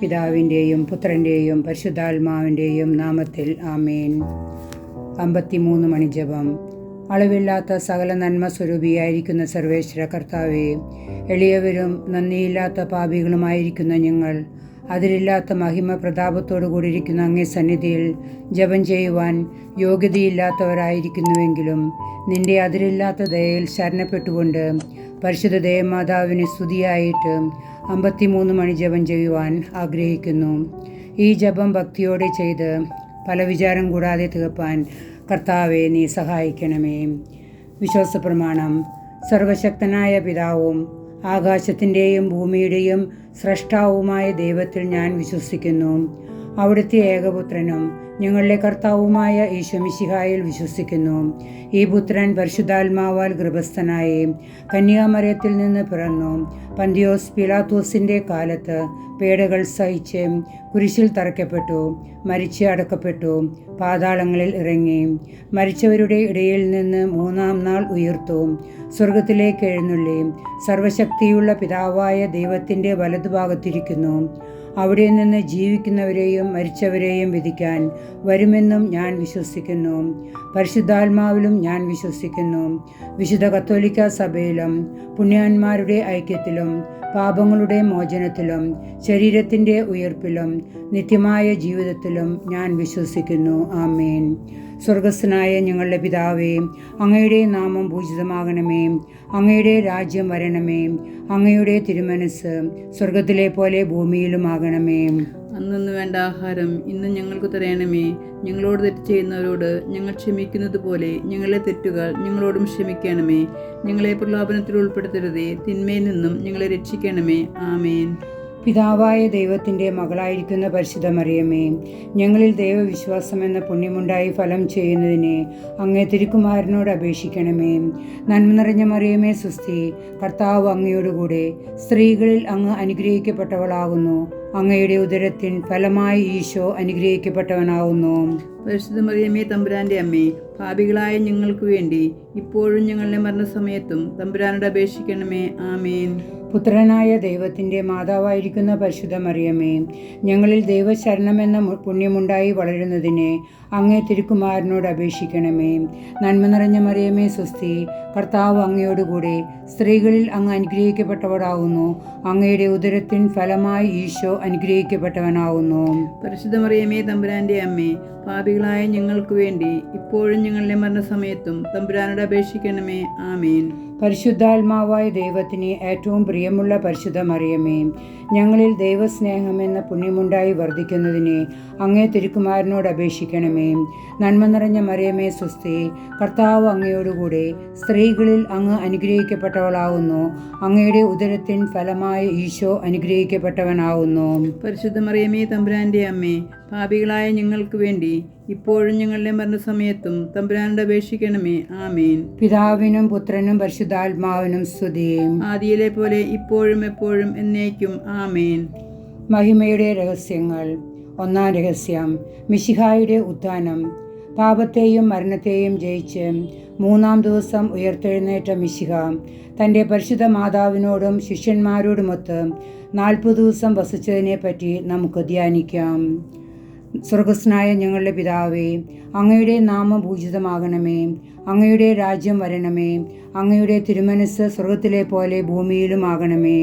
പിതാവിൻ്റെയും പുത്രൻ്റെയും പരിശുദ്ധാത്മാവിൻ്റെയും നാമത്തിൽ ആമേൻ. 53 മണിജപം. അളവില്ലാത്ത സകല നന്മ സ്വരൂപിയായിരിക്കുന്ന സർവേശ്വര കർത്താവേ, എളിയവരും നന്ദിയില്ലാത്ത പാപികളുമായിരിക്കുന്ന ഞങ്ങൾ അതിരില്ലാത്ത മഹിമ പ്രതാപത്തോടു കൂടിയിരിക്കുന്ന അങ്ങേ സന്നിധിയിൽ ജപം ചെയ്യുവാൻ യോഗ്യതയില്ലാത്തവരായിരിക്കുന്നുവെങ്കിലും നിന്റെ അതിരില്ലാത്ത ദയയിൽ ശരണപ്പെട്ടുകൊണ്ട് പരിശുദ്ധ ദേവമാതാവിന് സ്തുതിയായിട്ട് 53 മണി ജപം ചെയ്യുവാൻ ആഗ്രഹിക്കുന്നു. ഈ ജപം ഭക്തിയോടെ ചെയ്ത് പല വിചാരം കൂടാതെ തീർപ്പാൻ കർത്താവെ നീ സഹായിക്കണമേ. വിശ്വാസ പ്രമാണം. സർവശക്തനായ പിതാവും ആകാശത്തിൻ്റെയും ഭൂമിയുടെയും സ്രഷ്ടാവുമായ ദൈവത്തിൽ ഞാൻ വിശ്വസിക്കുന്നു. അവിടുത്തെ ഏകപുത്രനും ഞങ്ങളുടെ കർത്താവുമായ ഈശോമിശിഹായിൽ വിശ്വസിക്കുന്നു. ഈ പുത്രൻ പരിശുദ്ധാത്മാവാൽ ഗർഭസ്ഥനായി കന്യാമറിയത്തിൽ നിന്ന് പിറന്നു. പന്തിയോസ് പിലാത്തോസിൻ്റെ കാലത്ത് പേടകൾ സഹിച്ച് കുരിശിൽ തറയ്ക്കപ്പെട്ടു, മരിച്ച് അടക്കപ്പെട്ടു, പാതാളങ്ങളിൽ ഇറങ്ങി, മരിച്ചവരുടെ ഇടയിൽ നിന്ന് 3-ാം നാൾ ഉയർത്തു, സ്വർഗത്തിലേക്ക് എഴുന്നള്ളി, സർവശക്തിയുള്ള പിതാവായ ദൈവത്തിൻ്റെ വലതുഭാഗത്തിരിക്കുന്നു. അവിടെ നിന്ന് ജീവിക്കുന്നവരെയും മരിച്ചവരെയും വിധിക്കാൻ വരുമെന്നും ഞാൻ വിശ്വസിക്കുന്നു. പരിശുദ്ധാത്മാവിലും ഞാൻ വിശ്വസിക്കുന്നു. വിശുദ്ധ കത്തോലിക്ക സഭയിലും പുണ്യാന്മാരുടെ ഐക്യത്തിലും പാപങ്ങളുടെ മോചനത്തിലും ശരീരത്തിൻ്റെ ഉയർപ്പിലും നിത്യമായ ജീവിതത്തിലും ഞാൻ വിശ്വസിക്കുന്നു. ആമേൻ. സ്വർഗസ്ഥനായ ഞങ്ങളുടെ പിതാവേ, അങ്ങയുടെ നാമം പൂജിതമാകണമേ. അങ്ങയുടെ രാജ്യം വരണമേ. അങ്ങയുടെ തിരുമനസ് സ്വർഗത്തിലെ പോലെ ഭൂമിയിലുമാകണമേ. അന്നു വേണ്ട ആഹാരം ഇന്ന് ഞങ്ങൾക്ക് തരണമേ. ഞങ്ങളോട് തെറ്റ് ചെയ്യുന്നവരോട് ഞങ്ങൾ ക്ഷമിക്കുന്നത് പോലെ ഞങ്ങളെ തെറ്റുകൾ ഞങ്ങളോടും ക്ഷമിക്കണമേ. ഞങ്ങളെ പ്രലോഭനത്തിൽ ഉൾപ്പെടുത്തരുതേ, തിന്മയിൽ നിന്നും ഞങ്ങളെ രക്ഷിക്കണമേ. ആമേൻ. പിതാവായ ദൈവത്തിൻ്റെ മകളായിരിക്കുന്ന പരിശുദ്ധ മറിയമേ, ഞങ്ങളിൽ ദൈവവിശ്വാസം എന്ന പുണ്യമുണ്ടായി ഫലം ചെയ്യുന്നതിനെ അങ്ങേ തിരുക്കുമാരനോട് അപേക്ഷിക്കണമേ. നന്മ നിറഞ്ഞ മറിയമേ സുസ്തി, കർത്താവ് അങ്ങയോടുകൂടെ സ്ത്രീകളിൽ അങ്ങ് അനുഗ്രഹിക്കപ്പെട്ടവളാകുന്നു. അങ്ങയുടെ ഉദരത്തിൻ ഫലമായി ഈശോ അനുഗ്രഹിക്കപ്പെട്ടവനാകുന്നു. പരിശുദ്ധ മറിയമേ തമ്പുരാന്റെ അമ്മേ, പാപികളായ ഞങ്ങൾക്ക് വേണ്ടി ഇപ്പോഴും ഞങ്ങളുടെ മരണസമയത്തും തമ്പുരാനോട് അപേക്ഷിക്കണമേ. ആമേൻ. പുത്രനായ ദൈവത്തിൻ്റെ മാതാവായിരിക്കുന്ന പരിശുദ്ധ മറിയമേ, ഞങ്ങളിൽ ദൈവശരണമെന്ന പുണ്യമുണ്ടായി വളരുന്നതിനെ അങ്ങേ തിരുക്കുമാരനോട് അപേക്ഷിക്കണമേ. നന്മ നിറഞ്ഞ മറിയമേ സുസ്തി, കർത്താവ് അങ്ങയോടുകൂടെ സ്ത്രീകളിൽ അങ്ങ് അനുഗ്രഹിക്കപ്പെട്ടവളാകുന്നു. അങ്ങയുടെ ഉദരത്തിൻ ഫലമായി ഈശോ അനുഗ്രഹിക്കപ്പെട്ടവനാകുന്നു. പരിശുദ്ധ മറിയമേ തമ്പുരാന്റെ അമ്മേ, പാപികളായ ഞങ്ങൾക്ക് വേണ്ടി ഇപ്പോഴും ഞങ്ങളുടെ മരണസമയത്തും തമ്പുരാനോട് അപേക്ഷിക്കണമേ. ആമേൻ. പരിശുദ്ധാത്മാവായ ദൈവത്തിന് ഏറ്റവും പ്രിയമുള്ള പരിശുദ്ധ മറിയമേ, ഞങ്ങളിൽ ദൈവസ്നേഹമെന്ന പുണ്യമുണ്ടായി വർദ്ധിക്കുന്നതിനെ അങ്ങേ തിരുക്കുമാരനോട് അപേക്ഷിക്കണമേ. നന്മ നിറഞ്ഞ മറിയമേ സുസ്തി, കർത്താവ് അങ്ങയോടുകൂടെ സ്ത്രീകളിൽ അങ്ങ് അനുഗ്രഹിക്കപ്പെട്ടവളാകുന്നു. അങ്ങയുടെ ഉദരത്തിൻ ഫലമായ ഈശോ അനുഗ്രഹിക്കപ്പെട്ടവനാകുന്നു. പരിശുദ്ധ മറിയമേ തമ്പുരാന്റെ അമ്മേ, പാപികളായ ഞങ്ങൾക്ക് വേണ്ടി ഇപ്പോഴും ഞങ്ങളുടെ മരണസമയത്തും തമ്പുരാനോട് അപേക്ഷിക്കണമേ. ആമേൻ. പിതാവിനും പുത്രനും പരിശുദ്ധാത്മാവിനും സ്തുതി. ആദിയിലെ പോലെ ഇപ്പോഴും എപ്പോഴും എന്നേക്കും. ആമേൻ. മഹിമയുടെ രഹസ്യങ്ങൾ. 1-ാം രഹസ്യം, മിശിഹായുടെ ഉത്ഥാനം. പാപത്തെയും മരണത്തെയും ജയിച്ച് 3-ാം ദിവസം ഉയർത്തെഴുന്നേറ്റ മിശിഹ തൻ്റെ പരിശുദ്ധ മാതാവിനോടും ശിഷ്യന്മാരോടുമൊത്ത് 40 ദിവസം വസിച്ചതിനെപ്പറ്റി നമുക്ക് ധ്യാനിക്കാം. സ്വർഗസ്നായ ഞങ്ങളുടെ പിതാവേ, അങ്ങയുടെ നാമം പൂജിതമാകണമേ. അങ്ങയുടെ രാജ്യം വരണമേ. അങ്ങയുടെ തിരുമനസ് സ്വർഗത്തിലെ പോലെ ഭൂമിയിലുമാകണമേ.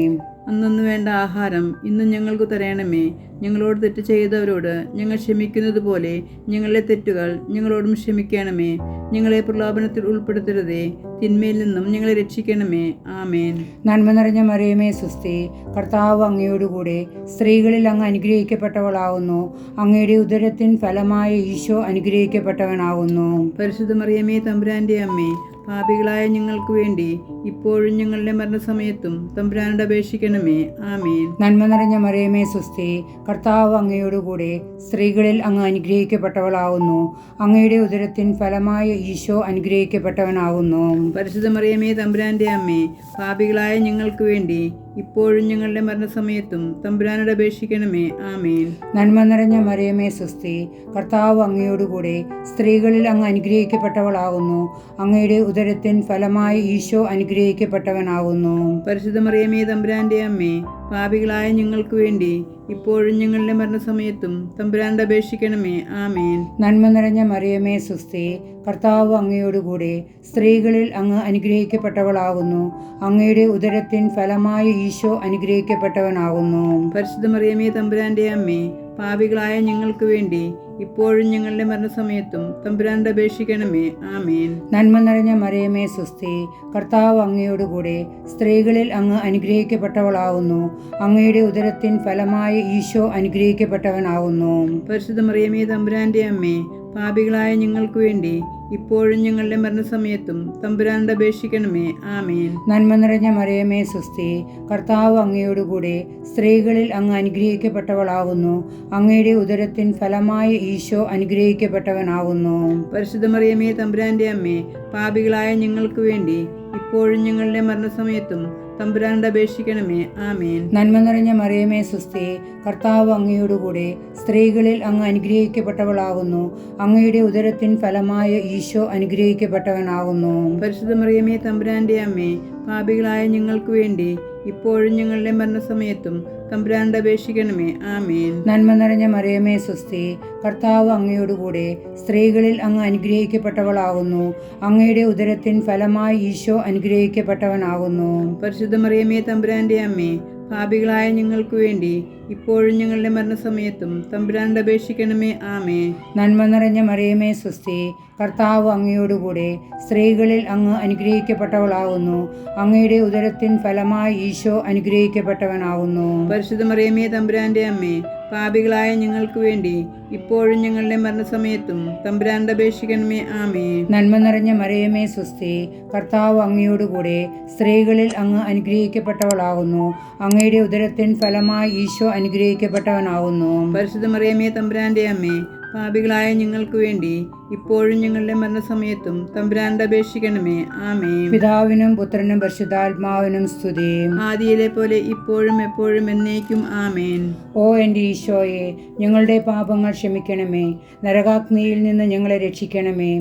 അന്നു വേണ്ട ആഹാരം ഇന്ന് ഞങ്ങൾക്ക് തരണമേ. ഞങ്ങളോട് തെറ്റ് ചെയ്തവരോട് ഞങ്ങൾ ക്ഷമിക്കുന്നത് പോലെ ഞങ്ങളുടെ തെറ്റുകൾ ഞങ്ങളോടും ക്ഷമിക്കണമേ. ഞങ്ങളെ പ്രലോഭനത്തിൽ ഉൾപ്പെടുത്തരുതേ, തിന്മയിൽ നിന്നും ഞങ്ങളെ രക്ഷിക്കണമേ. ആമേൻ. നന്മ നിറഞ്ഞ മറിയമേ സുസ്തി, കർത്താവ് അങ്ങയോടുകൂടെ സ്ത്രീകളിൽ അങ്ങ് അനുഗ്രഹിക്കപ്പെട്ടവളാകുന്നു. അങ്ങയുടെ ഉദരത്തിൻ ഫലമായ ഈശോ അനുഗ്രഹിക്കപ്പെട്ടവനാകുന്നു. പരിശുദ്ധ മറിയമേ തമ്പുരാന്റെ അമ്മേ, പാപികളായ ഞങ്ങൾക്ക് വേണ്ടി ഇപ്പോഴും ഞങ്ങളുടെ മരണസമയത്തും തമ്പുരാനോട് അപേക്ഷിക്കണമേ. ആമേൻ. നന്മ നിറഞ്ഞ മറിയമേ സുസ്തി, കർത്താവ് അങ്ങയോടുകൂടെ സ്ത്രീകളിൽ അങ്ങ് അനുഗ്രഹിക്കപ്പെട്ടവളാകുന്നു. അങ്ങയുടെ ഉദരത്തിൻ ഫലമായ ഈശോ അനുഗ്രഹിക്കപ്പെട്ടവനാകുന്നു. പരിശുദ്ധ മറിയമേ തമ്പുരാന്റെ അമ്മേ, പാപികളായ ഞങ്ങൾക്ക് വേണ്ടി ഇപ്പോഴും ഞങ്ങളുടെ മരണസമയത്തും തമ്പുരാനോട് അപേക്ഷിക്കണമേ. ആമേൻ. നന്മ നിറഞ്ഞ മറിയമേ സുസ്തി, കർത്താവ് അങ്ങയോടുകൂടെ സ്ത്രീകളിൽ അങ്ങ് അനുഗ്രഹിക്കപ്പെട്ടവളാകുന്നു. അങ്ങയുടെ ഉദരത്തിൻ ഫലമായി ഈശോ അനുഗ്രഹിക്കപ്പെട്ടവനാകുന്നു. പരിശുദ്ധ മറിയമേ തമ്പുരാന്റെ അമ്മേ, പാപികളായ ഞങ്ങൾക്ക് വേണ്ടി ഇപ്പോഴും ഞങ്ങളുടെ മരണസമയത്തും തമ്പുരാനോട് അപേക്ഷിക്കണമേ. ആമേൻ. നന്മ നിറഞ്ഞ മറിയമേ സുസ്തി, കർത്താവ് അങ്ങയോടുകൂടെ സ്ത്രീകളിൽ അങ്ങ് അനുഗ്രഹിക്കപ്പെട്ടവളാകുന്നു. അങ്ങയുടെ ഉദരത്തിൻ ഫലമായ ഈശോ അനുഗ്രഹിക്കപ്പെട്ടവനാകുന്നു. പരിശുദ്ധ മറിയമേ തമ്പുരാന്റെ അമ്മേ, പാപികളായ ഞങ്ങൾക്ക് വേണ്ടി ഇപ്പോഴും ഞങ്ങളുടെ മരണസമയത്തും തമ്പുരാനോട് അപേക്ഷിക്കണമേ. ആമേൻ. നന്മ നിറഞ്ഞ മറിയമേ സുസ്തി, കർത്താവ് അങ്ങയോടുകൂടെ സ്ത്രീകളിൽ അങ്ങ് അനുഗ്രഹിക്കപ്പെട്ടവളാകുന്നു. അങ്ങയുടെ ഉദരത്തിൻ ഫലമായ ഈശോ അനുഗ്രഹിക്കപ്പെട്ടവനാകുന്നു. പരിശുദ്ധ മറിയമേ തമ്പുരാന്റെ അമ്മേ, പാപികളായ ഞങ്ങൾക്ക് വേണ്ടി ഇപ്പോഴും ഞങ്ങളുടെ മരണസമയത്തും തമ്പുരാനോട് അപേക്ഷിക്കണമേ. ആമേൻ. നന്മ നിറഞ്ഞ മറിയമേ സുസ്തി, കർത്താവ് അങ്ങയോടുകൂടെ സ്ത്രീകളിൽ അങ്ങ് അനുഗ്രഹിക്കപ്പെട്ടവളാകുന്നു. അങ്ങയുടെ ഉദരത്തിൻ ഫലമായ ഈശോ അനുഗ്രഹിക്കപ്പെട്ടവനാകുന്നു. പരിശുദ്ധ മറിയമേ തമ്പുരാന്റെ അമ്മേ, പാപികളായ ഞങ്ങൾക്ക് വേണ്ടി ഇപ്പോഴും ഞങ്ങളുടെ മരണസമയത്തും തമ്പുരാനോട് അപേക്ഷിക്കണമേ. ആമേൻ. നന്മ നിറഞ്ഞ മറിയമേ സുസ്തി, കർത്താവ് അങ്ങയോടുകൂടെ സ്ത്രീകളിൽ അങ്ങ് അനുഗ്രഹിക്കപ്പെട്ടവളാകുന്നു. അങ്ങയുടെ ഉദരത്തിൻ ഫലമായ ഈശോ അനുഗ്രഹിക്കപ്പെട്ടവനാകുന്നു. പരിശുദ്ധ മറിയമേ തമ്പുരാന്റെ അമ്മേ, പാപികളായ ഞങ്ങൾക്ക് വേണ്ടി ഇപ്പോഴും ഞങ്ങളുടെ മരണസമയത്തും തമ്പുരാനോട് അപേക്ഷിക്കണമേ. ആമേൻ. നന്മ നിറഞ്ഞ മറിയമേ സുസ്തി, കർത്താവ് അങ്ങയോടുകൂടെ സ്ത്രീകളിൽ അങ്ങ് അനുഗ്രഹിക്കപ്പെട്ടവളാകുന്നു. അങ്ങയുടെ ഉദരത്തിൻ ഫലമായി ഈശോ അനുഗ്രഹിക്കപ്പെട്ടവനാകുന്നു. പരിശുദ്ധ മറിയമേ തമ്പുരാന്റെ അമ്മേ, പാപികളായ ഞങ്ങൾക്ക് വേണ്ടി ഇപ്പോഴും ഞങ്ങളുടെ മരണസമയത്തും തമ്പുരാനോട് അപേക്ഷിക്കണമേ. ആമേൻ. നന്മ നിറഞ്ഞ മറിയമേ സുസ്തി, കർത്താവ് അങ്ങയോടുകൂടെ സ്ത്രീകളിൽ അങ്ങ് അനുഗ്രഹിക്കപ്പെട്ടവളാകുന്നു. അങ്ങയുടെ ഉദരത്തിൻ ഫലമായി ഈശോ അനുഗ്രഹിക്കപ്പെട്ടവനാകുന്നു. പരിശുദ്ധ മറിയമേ തമ്പുരാന്റെ അമ്മേ, പാപികളായ ഞങ്ങൾക്ക് വേണ്ടി ഇപ്പോഴും ഞങ്ങളുടെ മരണസമയത്തും തമ്പുരാനോട് അപേക്ഷിക്കണമേ. ആമേൻ. നന്മ നിറഞ്ഞ മറിയമേ സുസ്തി, കർത്താവ് അങ്ങയോടുകൂടെ സ്ത്രീകളിൽ അങ്ങ് അനുഗ്രഹിക്കപ്പെട്ടവളാകുന്നു. അങ്ങയുടെ ഉദരത്തിൻ ഫലമായി ഈശോ അനുഗ്രഹിക്കപ്പെട്ടവനാകുന്നു. പരിശുദ്ധ മറിയമേ തമ്പുരാന്റെ അമ്മേ, പാപികളായ ഞങ്ങൾക്ക് വേണ്ടി ഇപ്പോഴും ഞങ്ങളുടെ മരണസമയത്തും തമ്പുരാനോട് അപേക്ഷിക്കണമേ. ആമേൻ. പിതാവിനും പുത്രനും പരിശുദ്ധാത്മാവിനും സ്തുതി. ആദിയിലെ പോലെ ഇപ്പോഴും എപ്പോഴും എന്നേക്കും. ആമേൻ. ഓ എൻ്റെ ഈശോയെ, ഞങ്ങളുടെ പാപങ്ങൾ ക്ഷമിക്കണമേ. നരകാഗ്നിയിൽ നിന്ന് ഞങ്ങളെ രക്ഷിക്കണമേ.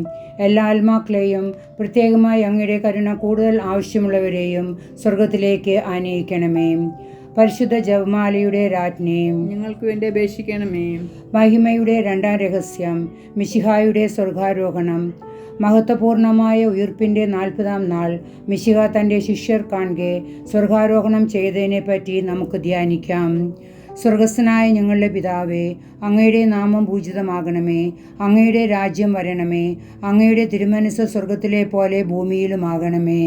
എല്ലാ ആത്മാക്കളെയും, പ്രത്യേകമായി അങ്ങയുടെ കരുണ കൂടുതൽ ആവശ്യമുള്ളവരെയും സ്വർഗത്തിലേക്ക് ആനയിക്കണമേ. പരിശുദ്ധ ജപമാലയുടെ രാജ്ഞി, ഞങ്ങൾക്ക് വേണ്ടി അപേക്ഷിക്കണമേ. മഹിമയുടെ രണ്ടാം രഹസ്യം, മിശിഹായുടെ സ്വർഗാരോഹണം. മഹത്വപൂർണമായ ഉയിർപ്പിൻ്റെ 40-ാം നാൾ മിശിഹ തൻ്റെ ശിഷ്യർ കാണെ സ്വർഗാരോഹണം ചെയ്തതിനെപ്പറ്റി നമുക്ക് ധ്യാനിക്കാം. സ്വർഗസ്ഥനായ ഞങ്ങളുടെ പിതാവേ, അങ്ങയുടെ നാമം പൂജിതമാകണമേ. അങ്ങയുടെ രാജ്യം വരണമേ. അങ്ങയുടെ തിരുമനസ്സ് സ്വർഗത്തിലെ പോലെ ഭൂമിയിലുമാകണമേ.